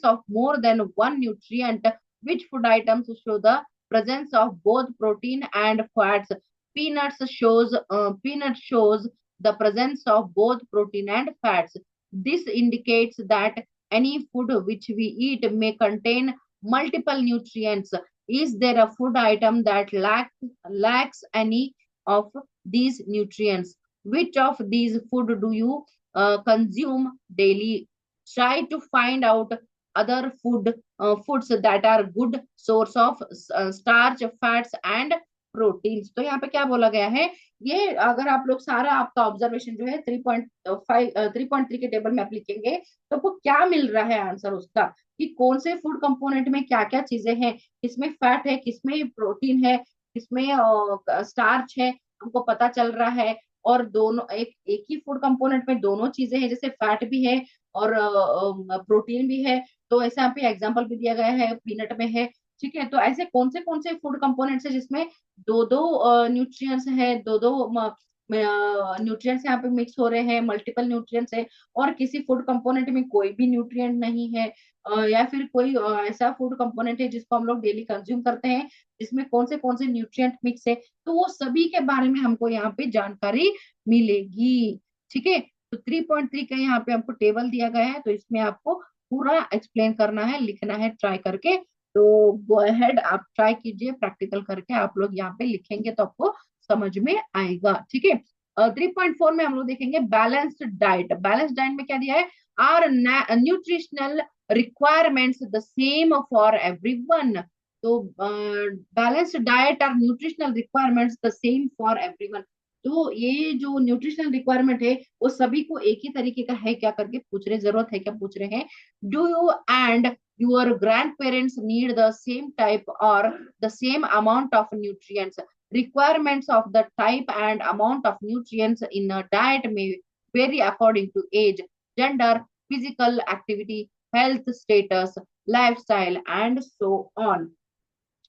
of more than one nutrient? Which food items show the presence of both protein and fats? Peanut shows the presence of both protein and fats. This indicates that any food which we eat may contain multiple nutrients. Is there a food item that lacks any of these nutrients? Which of these food do you consume daily? Try to find out other foods that are good source of starch, fats and proteins. तो यहाँ पे क्या बोला गया है? ये अगर आप लोग सारा आपका ऑब्जर्वेशन जो है 3.3 के टेबल में आप लिखेंगे तो आपको क्या मिल रहा है आंसर उसका, कि कौन से फूड कंपोनेंट में क्या क्या चीजें हैं, किसमें फैट है, किसमें प्रोटीन है, किसमें स्टार्च है, हमको पता चल रहा है। और दोनों एक एक ही फूड कंपोनेंट में दोनों चीजें हैं, जैसे फैट भी है और प्रोटीन भी है। तो ऐसे यहाँ पे एग्जांपल भी दिया गया है, पीनट में है। ठीक है, तो ऐसे कौन से फूड कंपोनेंट्स है जिसमें दो दो न्यूट्रिएंट्स है, दो दो न्यूट्रिएंट्स यहाँ पे मिक्स हो रहे हैं, मल्टीपल न्यूट्रिएंट्स है, और किसी फूड कंपोनेंट में कोई भी न्यूट्रिएंट नहीं है, या फिर कोई ऐसा फूड कंपोनेंट है जिसको हम लोग डेली कंज्यूम करते हैं जिसमें कौन से न्यूट्रिएंट मिक्स है, तो वो सभी के बारे में हमको यहाँ पे जानकारी मिलेगी। ठीक है, तो 3.3 का यहाँ पे हमको टेबल दिया गया है, तो इसमें आपको पूरा एक्सप्लेन करना है, लिखना है ट्राई करके। तो गो अहेड, आप ट्राई कीजिए, प्रैक्टिकल करके आप लोग यहाँ पे लिखेंगे तो आपको समझ में आएगा। ठीक है, 3.4 में हम लोग देखेंगे बैलेंस्ड डाइट। बैलेंस्ड डाइट में क्या दिया है? Are nutritional requirements the same for everyone. तो balanced diet are nutritional requirements the same for everyone. तो ये जो न्यूट्रिशनल रिक्वायरमेंट है वो सभी को एक ही तरीके का है क्या करके पूछ रहे, जरूरत है क्या पूछ रहे हैं। Do you and your grandparents need the same type और the same amount of nutrients? Requirements of the type and amount of nutrients in a diet may vary according to age, gender, physical activity, health status, lifestyle, and so on.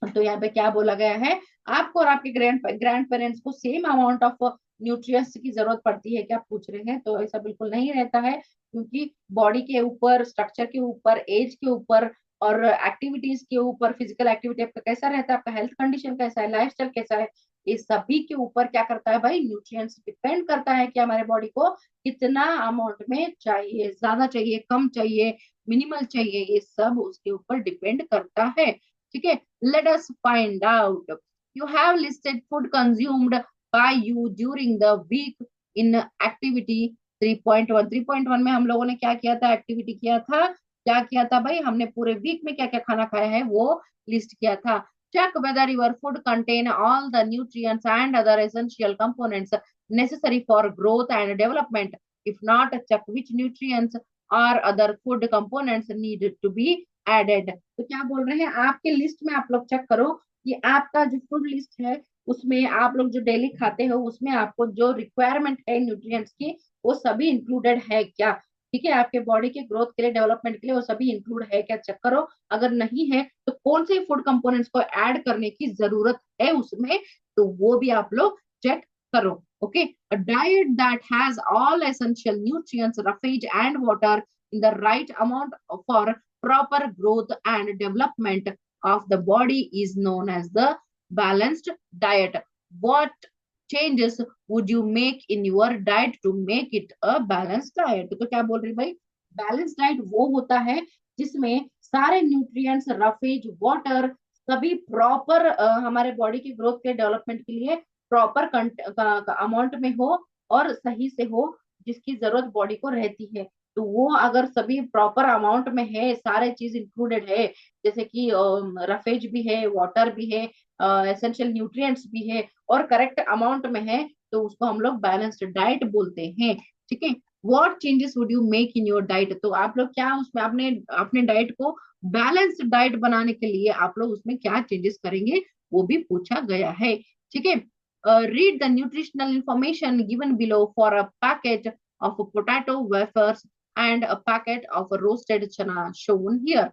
तो यहाँ पे क्या बोला गया है, आपको और आपके ग्रैंड पेरेंट्स को सेम अमाउंट ऑफ न्यूट्रिएंट्स की जरूरत पड़ती है क्या पूछ रहे हैं। तो ऐसा बिल्कुल नहीं रहता है, क्योंकि बॉडी के ऊपर, स्ट्रक्चर के ऊपर, एज के ऊपर और एक्टिविटीज के ऊपर, फिजिकल एक्टिविटी आपका कैसा रहता है, आपका हेल्थ कंडीशन कैसा है, लाइफस्टाइल कैसा है, इस सभी के ऊपर क्या करता है भाई, न्यूट्रिएंट्स डिपेंड करता है कि हमारे बॉडी को कितना अमाउंट में चाहिए, ज्यादा चाहिए, कम चाहिए, मिनिमल चाहिए, ये सब उसके ऊपर डिपेंड करता है। ठीक है, let us find out. You have listed food consumed by you during the week in activity 3.1. 3.1 में हम लोगों ने क्या किया था, एक्टिविटी किया था, क्या किया था भाई, हमने पूरे वीक में क्या क्या खाना खाया है वो लिस्ट किया था। Check whether your food contain all the nutrients and other essential components necessary for growth and development. If not, check which nutrients or other food components need to be added. तो क्या बोल रहे हैं, आपके list में आप लोग check करो कि आपका जो फूड लिस्ट है उसमें आप लोग जो डेली खाते हो उसमें आपको जो रिक्वायरमेंट है न्यूट्रिएंट्स की वो सभी इंक्लूडेड है क्या। ठीक है, आपके बॉडी के ग्रोथ के लिए, डेवलपमेंट के लिए वो सभी इंक्लूड है क्या चेक करो। अगर नहीं है तो कौन से फूड कंपोनेंट्स को ऐड करने की जरूरत है उसमें, तो वो भी आप लोग चेक करो। Okay, a diet that has all essential nutrients, roughage and water in the right amount for proper growth and development of the body is known as the balanced diet. What changes would you make in your diet to make it a balanced diet? तो क्या बोल रही भाई, balance diet वो होता है जिसमें सारे न्यूट्रिएंट्स, रफेज, वाटर सभी प्रॉपर हमारे बॉडी के ग्रोथ के डेवलपमेंट के लिए प्रॉपर अमाउंट में हो और सही से हो, जिसकी जरूरत बॉडी को रहती है। तो वो अगर सभी प्रॉपर अमाउंट में है, सारे चीज इंक्लूडेड है, जैसे कि रफेज भी है, वाटर भी है, एसेंशियल न्यूट्रिएंट्स भी है और करेक्ट अमाउंट में है, तो उसको हम लोग बैलेंस्ड डाइट बोलते हैं। ठीक है, what changes would you make in your diet? तो आप लोग क्या उसमें अपने अपने डाइट को बैलेंस्ड डाइट बनाने के लिए आप लोग उसमें क्या चेंजेस करेंगे, वो भी पूछा गया है। ठीक है, read the nutritional information given below for a packet of potato wafers and a packet of roasted chana shown here.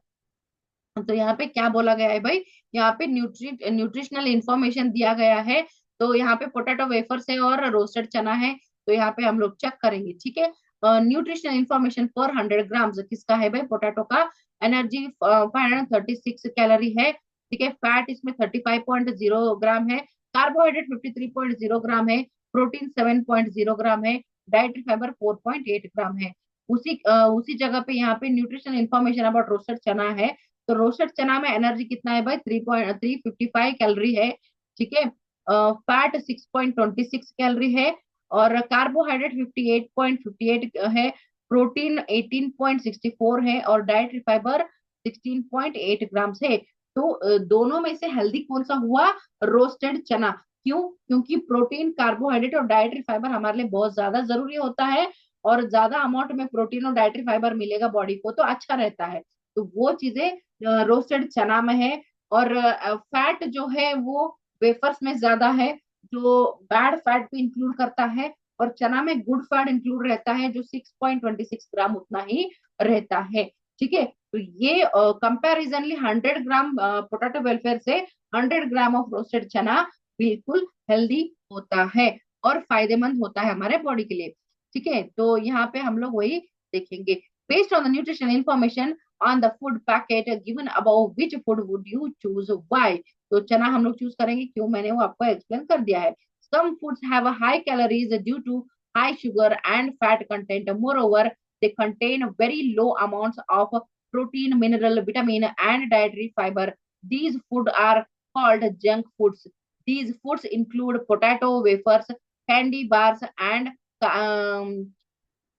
तो यहाँ पे क्या बोला गया है भाई, यहाँ पे न्यूट्रिशनल इंफॉर्मेशन दिया गया है। तो यहाँ पे पोटैटो वेफर्स है और रोस्टेड चना है, तो यहाँ पे हम लोग चेक करेंगे। ठीक है, न्यूट्रिशनल इंफॉर्मेशन पर 100 ग्राम्स किसका है भाई, पोटैटो का। एनर्जी 536 कैलोरी है। ठीक है, फैट इसमें 35.0 ग्राम है, कार्बोहाइड्रेट 53.0 ग्राम है, प्रोटीन 7.0 ग्राम है, डाइटरी फाइबर 4.8 ग्राम है। उसी जगह पे यहाँ पे न्यूट्रिशनल इंफॉर्मेशन अबाउट रोस्टेड चना है। तो रोस्टेड चना में एनर्जी कितना है भाई, 3.355 कैलोरी है। ठीक है, फैट 6.26 कैलोरी है और कार्बोहाइड्रेट 58.58 है, प्रोटीन 18.64 है और डाइटरी फाइबर 16.8 ग्राम्स है। तो दोनों में से हेल्दी कौन सा हुआ, रोस्टेड चना। क्यों, क्योंकि प्रोटीन, कार्बोहाइड्रेट और डाइटरी फाइबर हमारे लिए बहुत ज्यादा जरूरी होता है, और ज्यादा अमाउंट में प्रोटीन और डाइटरी फाइबर मिलेगा बॉडी को तो अच्छा रहता है। तो वो चीजें रोस्टेड चना में है। और फैट जो है वो वेफर्स में ज्यादा है, जो बैड फैट भी इंक्लूड करता है, और चना में गुड फैट इंक्लूड रहता है जो 6.26 ग्राम उतना ही रहता है। ठीक है, तो ये कंपैरिजनली 100 ग्राम पोटैटो वेलफेयर से 100 ग्राम ऑफ रोस्टेड चना बिल्कुल हेल्दी होता है और फायदेमंद होता है हमारे बॉडी के लिए। ठीक है, तो यहाँ पे हम लोग वही देखेंगे। Based on the nutrition information on the food packet given about, which food would you choose, why? तो चना हम लोग चूज करेंगे, क्यों, मैंने वो आपको एक्सप्लेन कर दिया है। Some foods have high calories due to high sugar and fat content, more they contain very low amounts of protein, mineral, vitamin, and dietary fiber. These food are called junk foods. These foods include potato wafers, candy bars, and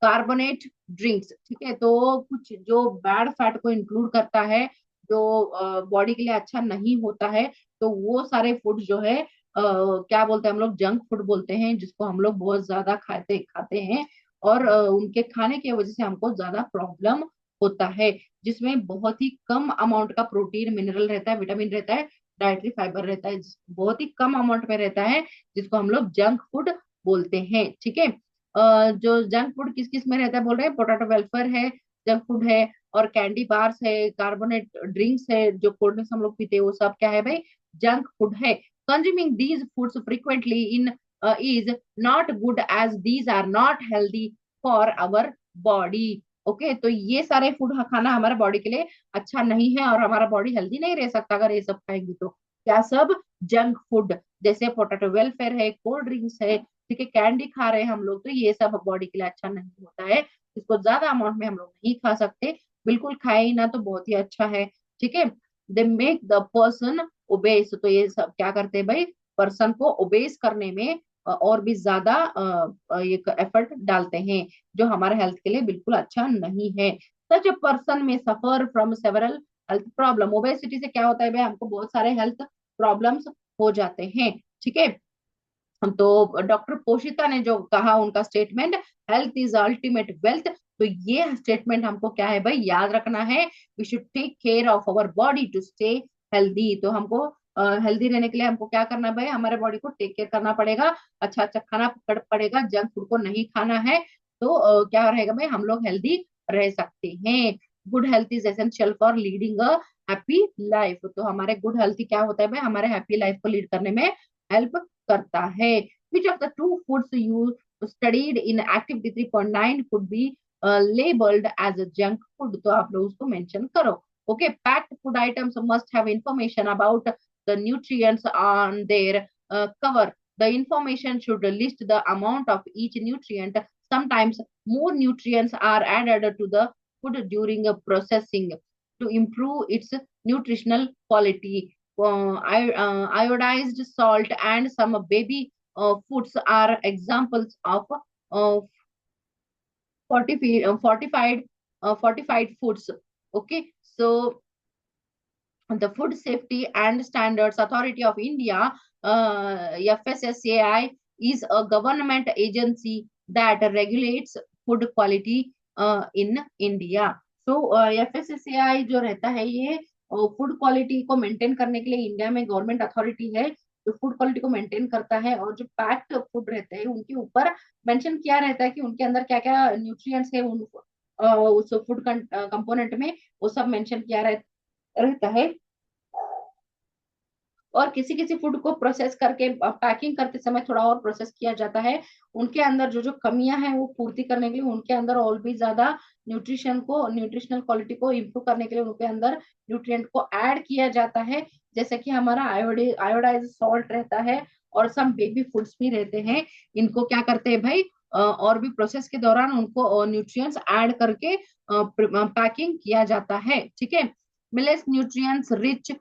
carbonate drinks. ठीक है, तो कुछ जो bad fat को include करता है, जो body के लिए अच्छा नहीं होता है, तो वो सारे फूड जो है क्या बोलते हैं हम लोग, जंक फूड बोलते हैं, जिसको हम लोग बहुत ज्यादा खाते खाते हैं, और उनके खाने की वजह से हमको ज्यादा प्रॉब्लम होता है, जिसमें बहुत ही कम अमाउंट का प्रोटीन, मिनरल रहता है, विटामिन रहता है, डाइटरी फाइबर रहता है, बहुत ही कम अमाउंट में रहता है, जिसको हम लोग जंक फूड बोलते हैं। ठीक है। जो जंक फूड किस किस में रहता है बोल रहे हैं, पोटैटो वेलफेयर है, जंक फूड है, और कैंडी बार्स है, कार्बोनेट ड्रिंक्स है, जो कोल्ड ड्रिंक्स हम लोग पीते हैं, वो सब क्या है भाई, जंक फूड है। Consuming these foods frequently in is not good as these are not healthy for our body. Okay, तो ये सारे फूड खाना हमारे बॉडी के लिए अच्छा नहीं है, और हमारा बॉडी हेल्दी नहीं रह सकता अगर ये सब खाएंगे तो। क्या सब, जंक फूड, जैसे पोटैटो वेलफेयर है, कोल्ड ड्रिंक्स है, ठीक है, कैंडी खा रहे हैं हम लोग, तो ये सब बॉडी के लिए अच्छा नहीं होता है, इसको ज्यादा अमाउंट में हम लोग नहीं खा सकते, बिल्कुल खाए ही ना तो बहुत ही अच्छा है। ठीक है। They make the person obese, तो ये सब क्या करते हैं भाई, पर्सन को ओबेस करने में और भी ज्यादा एक एफर्ट डालते हैं, जो हमारे हेल्थ के लिए बिल्कुल अच्छा नहीं है। सच अ पर्सन में suffer from several health problem, obesity से क्या होता है भाई, हमको बहुत सारे हेल्थ प्रॉब्लम्स हो जाते हैं। ठीक है। तो डॉक्टर पोशिता ने जो कहा, उनका statement, health is ultimate wealth, तो ये स्टेटमेंट हमको क्या है भाई, याद रखना है। We should take care of our body to stay healthy, तो हमको हेल्दी रहने के लिए हमको क्या करना है भाई, हमारे बॉडी को टेक केयर करना पड़ेगा, अच्छा अच्छा खाना पड़ेगा, जंक फूड को नहीं खाना है, तो क्या रहेगा भाई, हम लोग हेल्दी रह सकते हैं। Good health is essential for leading a happy life, तो हमारे गुड हेल्थ क्या होता है भाई, हमारे हैप्पी लाइफ को लीड करने में हेल्प करता है। Which of the two foods you studied in activity 3.9 could be labeled as a junk food, तो आप लोग उसको मेंशन करो। Okay, packed food items must have information about the nutrients on their cover. The information should list the amount of each nutrient. Sometimes more nutrients are added to the food during processing to improve its nutritional quality. Iodized salt and some baby foods are examples of uh, fortified foods. Okay, so the Food Safety and Standards Authority of India, FSSAI, is a government agency that regulates food quality in India. So FSSAI जो रहता है, ये food quality को maintain करने के लिए India में government authority है, जो फूड क्वालिटी को मेंटेन करता है, और जो पैक्ड फूड रहते हैं उनके ऊपर मेंशन किया रहता है कि उनके अंदर क्या क्या न्यूट्रिएंट्स है, उन उस फूड कंपोनेंट में वो सब मेंशन किया रहता है। और किसी किसी फूड को प्रोसेस करके पैकिंग करते समय थोड़ा और प्रोसेस किया जाता है, उनके अंदर जो जो कमियां हैं वो पूर्ति करने के लिए, उनके अंदर और भी ज्यादा न्यूट्रिशनल क्वालिटी को इम्प्रूव करने के लिए उनके अंदर न्यूट्रिएंट को ऐड किया जाता है, जैसे कि हमारा आयोडाइज सॉल्ट रहता है, और सम बेबी फूड्स भी रहते हैं, इनको क्या करते हैं भाई, और भी प्रोसेस के दौरान उनको न्यूट्रिएंट्स ऐड करके पैकिंग किया जाता है। ठीक है। Millets nutrients rich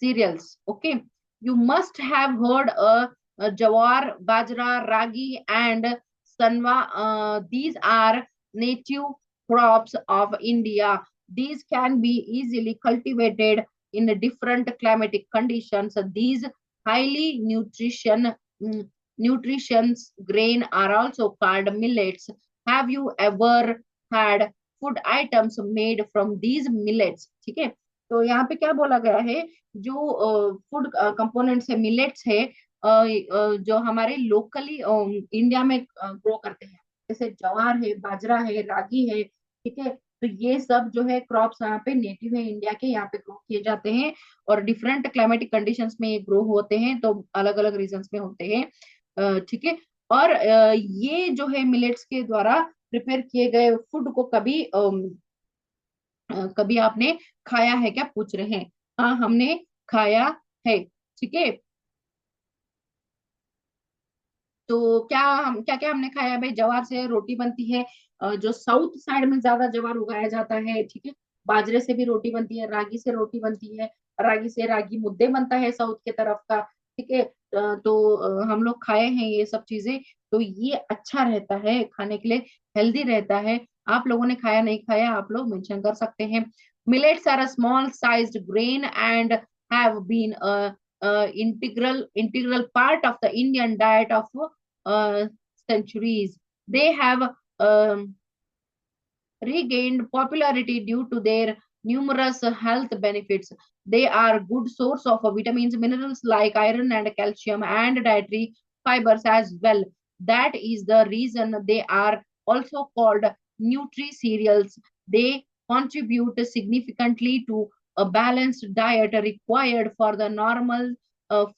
cereals. Okay, you must have heard jawar, bajra, ragi, and sanwa. These are native crops of India. These can be easily cultivated in different climatic conditions. These highly nutritious grain are also called millets. Have you ever had food items made from these millets? ठीक है। तो यहाँ पे क्या बोला गया है, जो फूड कंपोनेंट्स है, मिलेट्स है, जो हमारे लोकली इंडिया में ग्रो करते हैं, जैसे ज्वार है, बाजरा है, रागी है। ठीक है। तो ये सब जो है क्रॉप्स यहाँ पे नेटिव है इंडिया के, यहाँ पे ग्रो किए जाते हैं, और डिफरेंट क्लाइमेटिक कंडीशंस में ये ग्रो होते हैं, तो अलग अलग रीजन्स में होते हैं। ठीक है। और ये जो है मिलेट्स के द्वारा प्रिपेयर किए गए फूड को कभी आपने खाया है क्या, पूछ रहे हैं। हाँ, हमने खाया है। ठीक है। तो क्या क्या हमने खाया है भाई, जवार से रोटी बनती है, जो साउथ साइड में ज्यादा जवार उगाया जाता है। ठीक है। बाजरे से भी रोटी बनती है, रागी से रोटी बनती है, रागी से रागी मुद्दे बनता है साउथ के तरफ का। ठीक है। तो हम लोग खाए हैं ये सब चीजें, तो ये अच्छा रहता है खाने के लिए, हेल्दी रहता है। आप लोगों ने खाया नहीं खाया, आप लोग मेंशन कर सकते हैं। Millets are a small sized grain and have been integral part of the Indian diet of centuries. They have regained popularity due to their numerous health benefits. They are good source of vitamins, minerals like iron and calcium, and dietary fibers as well. That is the reason they are also called nutri cereals. They contribute significantly to a balanced diet required for the normal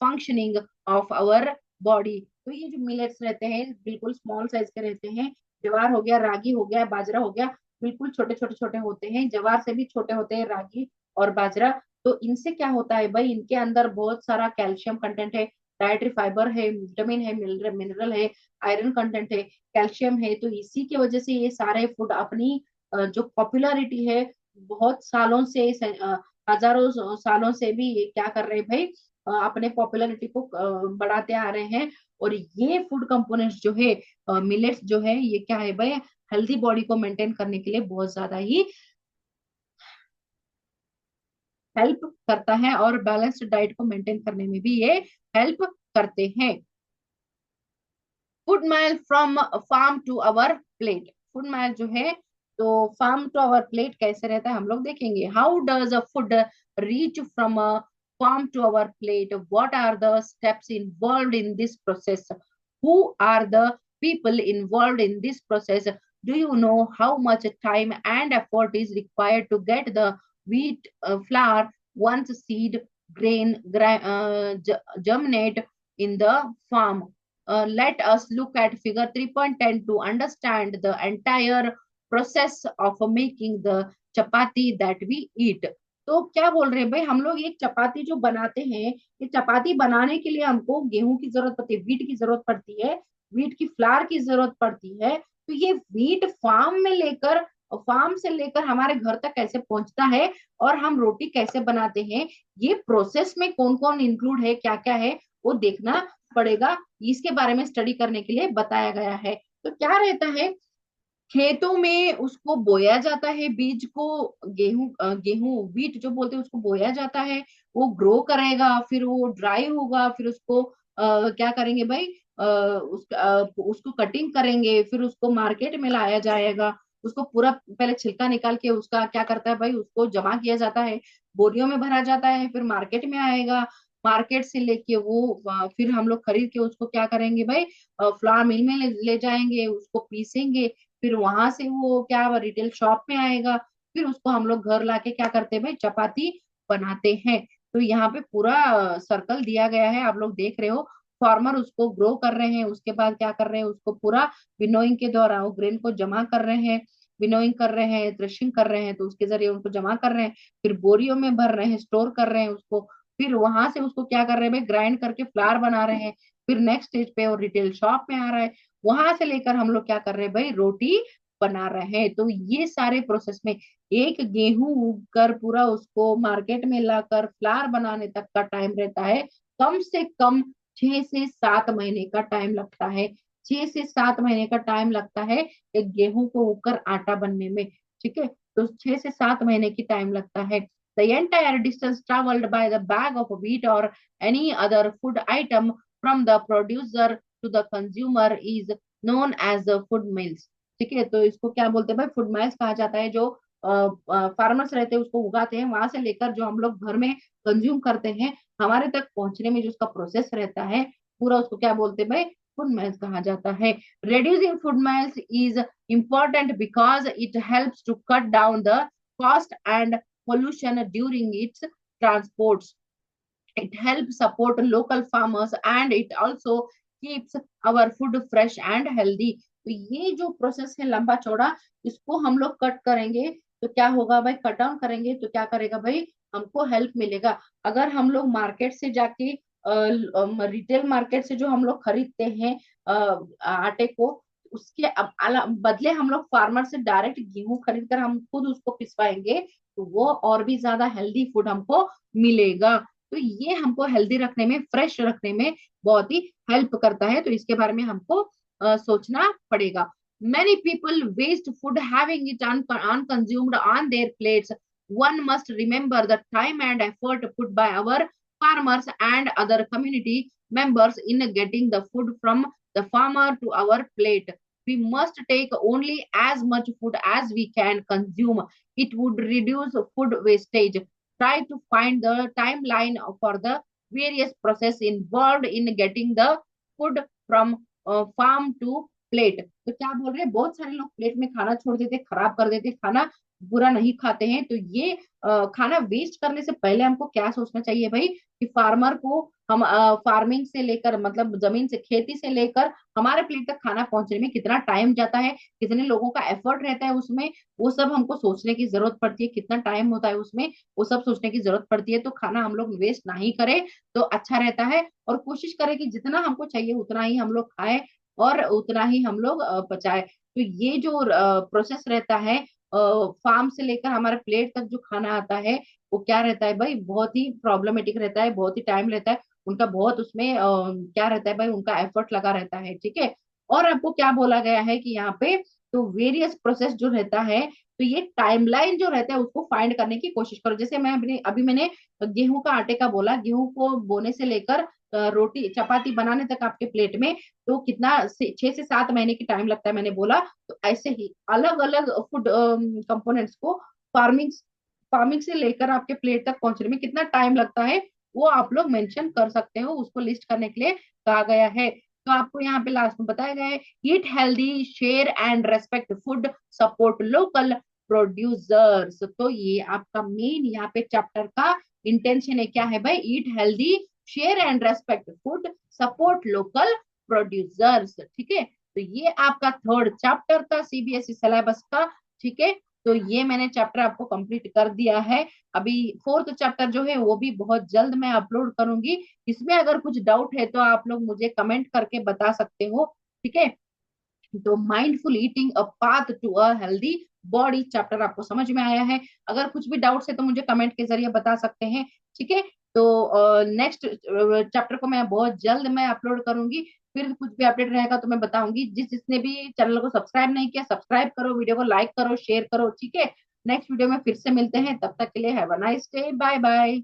functioning of our body. तो ये जो millets रहते हैं बिल्कुल small size के रहते हैं. ज्वार हो गया, रागी हो गया, बाजरा हो गया, बिल्कुल छोटे छोटे छोटे होते हैं. जवार से भी छोटे होते हैं रागी और बाजरा. तो इनसे क्या होता है भाई, इनके अंदर बहुत सारा कैल्शियम कंटेंट है, डाइटरी फाइबर है, विटामिन है, मिनरल है, आयरन कंटेंट है, कैल्शियम है. तो इसी की वजह से ये सारे फूड अपनी जो पॉपुलैरिटी है बहुत सालों से हजारों सालों से भी ये क्या कर रहे हैं भाई, अपने पॉपुलैरिटी को बढ़ाते आ रहे हैं. और ये फूड कंपोनेंट्स जो है, मिलेट्स जो है, ये क्या है भाई, हेल्दी बॉडी को मेंटेन करने के लिए बहुत ज्यादा ही हेल्प करता है और बैलेंस्ड डाइट को मेंटेन करने में भी ये हेल्प करते हैं. Food mile from farm to our plate. Food mile जो है, तो फार्म टू अवर प्लेट कैसे रहता है हम लोग देखेंगे. How does a food reach from a farm to our plate? What are the steps involved in this process? Who are the people involved in this process? Do you know how much time and effort is required to get the wheat flour once seed grain germinate in the farm? Let us look at figure 3.10 to understand the entire process of making the chapati that we eat. तो क्या बोल रहे हैं भाई, हम लोग एक चपाती जो बनाते हैं, ये चपाती बनाने के लिए हमको गेहूं की जरूरत पड़ती है, वीट की जरूरत पड़ती है, वीट की फ्लावर की जरूरत पड़ती है. तो ये वीट फार्म से लेकर हमारे घर तक कैसे पहुंचता है और हम रोटी कैसे बनाते हैं, ये प्रोसेस में कौन कौन इंक्लूड है, क्या क्या है, वो देखना पड़ेगा. इसके बारे में स्टडी करने के लिए बताया गया है. तो क्या रहता है, खेतों में उसको बोया जाता है, बीज को, गेहूं वीट जो बोलते हैं उसको बोया जाता है, वो ग्रो करेगा, फिर वो ड्राई होगा, फिर उसको क्या करेंगे भाई, उसको कटिंग करेंगे, फिर उसको मार्केट में लाया जाएगा. उसको पूरा पहले छिलका निकाल के उसका क्या करता है भाई, उसको जमा किया जाता है, बोरियों में भरा जाता है, फिर मार्केट में आएगा. मार्केट से लेके वो फिर हम लोग खरीद के उसको क्या करेंगे भाई, फ्लावर मिल में ले जाएंगे, उसको पीसेंगे, फिर वहां से वो क्या रिटेल शॉप में आएगा, फिर उसको हम लोग घर लाके क्या करते हैं भाई, चपाती बनाते हैं. तो यहाँ पे पूरा सर्कल दिया गया है, आप लोग देख रहे हो. फार्मर उसको ग्रो कर रहे हैं, उसके बाद क्या कर रहे हैं, उसको पूरा विनोइंग के द्वारा वो ग्रेन को जमा कर रहे हैं, विनोइंग कर रहे हैं, थ्रेशिंग कर रहे हैं, तो उसके जरिए उनको जमा कर रहे हैं, फिर बोरियों में भर रहे हैं, स्टोर कर रहे हैं उसको, फिर वहां से उसको क्या कर रहे हैं भाई, ग्राइंड करके फ्लावर बना रहे हैं, फिर नेक्स्ट स्टेज पे और रिटेल शॉप में आ रहा है, वहां से लेकर हम लोग क्या कर रहे हैं भाई, रोटी बना रहे हैं. तो ये सारे प्रोसेस में एक गेहूं उग कर पूरा उसको मार्केट में लाकर फ्लावर बनाने तक का टाइम रहता है कम से कम 6 से 7 महीने का टाइम लगता है. 6 से 7 महीने का टाइम लगता है एक गेहूं को उगकर आटा बनने में. ठीक है, तो 6 से 7 महीने की टाइम लगता है. The entire distance traveled by the bag of wheat or any other food item from the producer to the consumer is known as the food mills. ठीक है, तो इसको क्या बोलते हैं भाई, फूड माइल्स कहा जाता है. जो फार्मर्स रहते हैं उसको उगाते हैं, वहां से लेकर जो हम लोग घर में कंज्यूम करते हैं, हमारे तक पहुंचने में जो उसका प्रोसेस रहता है पूरा, उसको क्या बोलते हैं भाई, फूड माइल्स कहा जाता है. reducing food miles is important because it helps to cut down the cost and pollution during its transports. It helps support local farmers and it also keeps our food fresh and healthy. तो ये जो process है लंबा चौड़ा, इसको हम लोग cut करेंगे तो क्या होगा भाई, कट डाउन करेंगे तो क्या करेगा भाई, हमको हेल्प मिलेगा. अगर हम लोग मार्केट से जाके रिटेल मार्केट से जो हम लोग खरीदते हैं आटे को, उसके बदले हम लोग फार्मर से डायरेक्ट गेहूं खरीद कर हम खुद उसको पिसवाएंगे, तो वो और भी ज्यादा हेल्दी फूड हमको मिलेगा. तो ये हमको हेल्दी रखने में, फ्रेश रखने में बहुत ही हेल्प करता है. तो इसके बारे में हमको सोचना पड़ेगा. Many people waste food having it unconsumed on their plates. One must remember the time and effort put by our farmers and other community members in getting the food from the farmer to our plate. We must take only as much food as we can consume. It would reduce food wastage. Try to find the timeline for the various process involved in getting the food from farm to plate. तो क्या बोल रहे हैं, बहुत सारे लोग plate में खाना छोड़ देते, खराब कर देते, खाना बुरा नहीं खाते हैं। तो ये खाना वेस्ट करने से पहले हमको क्या सोचना चाहिए भाई, कि फार्मर को हम फार्मिंग से लेकर, मतलब जमीन से, खेती से लेकर हमारे प्लेट तक खाना पहुंचने में कितना टाइम जाता है, कितने लोगों का एफर्ट रहता है उसमें, वो सब हमको सोचने की जरूरत पड़ती है। कितना टाइम होता है उसमें, वो सब सोचने की जरूरत पड़ती है। तो खाना हम लोग वेस्ट नहीं करें तो अच्छा रहता है। और कोशिश करें कि जितना हमको चाहिए उतना ही हम लोग खाएं और उतना ही हम लोग पचाए। तो ये जो प्रोसेस रहता है फार्म से लेकर हमारे प्लेट तक जो खाना आता है, वो क्या रहता है भाई, बहुत ही प्रॉब्लमेटिक रहता है, बहुत ही टाइम रहता है उनका, बहुत उसमें क्या रहता है भाई, उनका एफर्ट लगा रहता है। ठीक है। और आपको क्या बोला गया है कि यहाँ पे तो वेरियस प्रोसेस जो रहता है, तो ये टाइमलाइन जो रहता है उसको फाइंड करने की कोशिश करो। जैसे मैं अभी मैंने गेहूं का आटे का बोला, गेहूं को बोने से लेकर रोटी चपाती बनाने तक आपके प्लेट में तो कितना 6 से 7 महीने की टाइम लगता है मैंने बोला। तो ऐसे ही अलग अलग फूड कंपोनेंट्स को फार्मिंग फार्मिंग से लेकर आपके प्लेट तक पहुंचने में कितना टाइम लगता है, वो आप लोग मेंशन कर सकते हो, उसको लिस्ट करने के लिए कहा गया है। तो आपको यहाँ पे लास्ट में बताया गया है, eat healthy, share and respect food, support local producers. तो ये आपका मेन यहाँ पे चैप्टर का इंटेंशन है, क्या है भाई, eat healthy, share and respect food, support local producers. ठीक है। तो ये आपका थर्ड चैप्टर था सीबीएसई सिलेबस का। ठीक है। तो ये मैंने चैप्टर आपको कंप्लीट कर दिया है। अभी फोर्थ चैप्टर जो है वो भी बहुत जल्द मैं अपलोड करूंगी। इसमें अगर कुछ डाउट है तो आप लोग मुझे कमेंट करके बता सकते हो। ठीक है। तो mindful eating a path to a healthy body chapter आपको समझ में आया है। अगर कुछ भी डाउट्स है तो मुझे कमेंट के जरिए बता सकते हैं। ठीक है। तो नेक्स्ट चैप्टर को मैं बहुत जल्द मैं अपलोड करूंगी। फिर कुछ भी अपडेट रहेगा तो मैं बताऊंगी। जिसने भी चैनल को सब्सक्राइब नहीं किया, सब्सक्राइब करो, वीडियो को लाइक करो, शेयर करो। ठीक है। नेक्स्ट वीडियो में फिर से मिलते हैं, तब तक के लिए have a nice day, bye bye.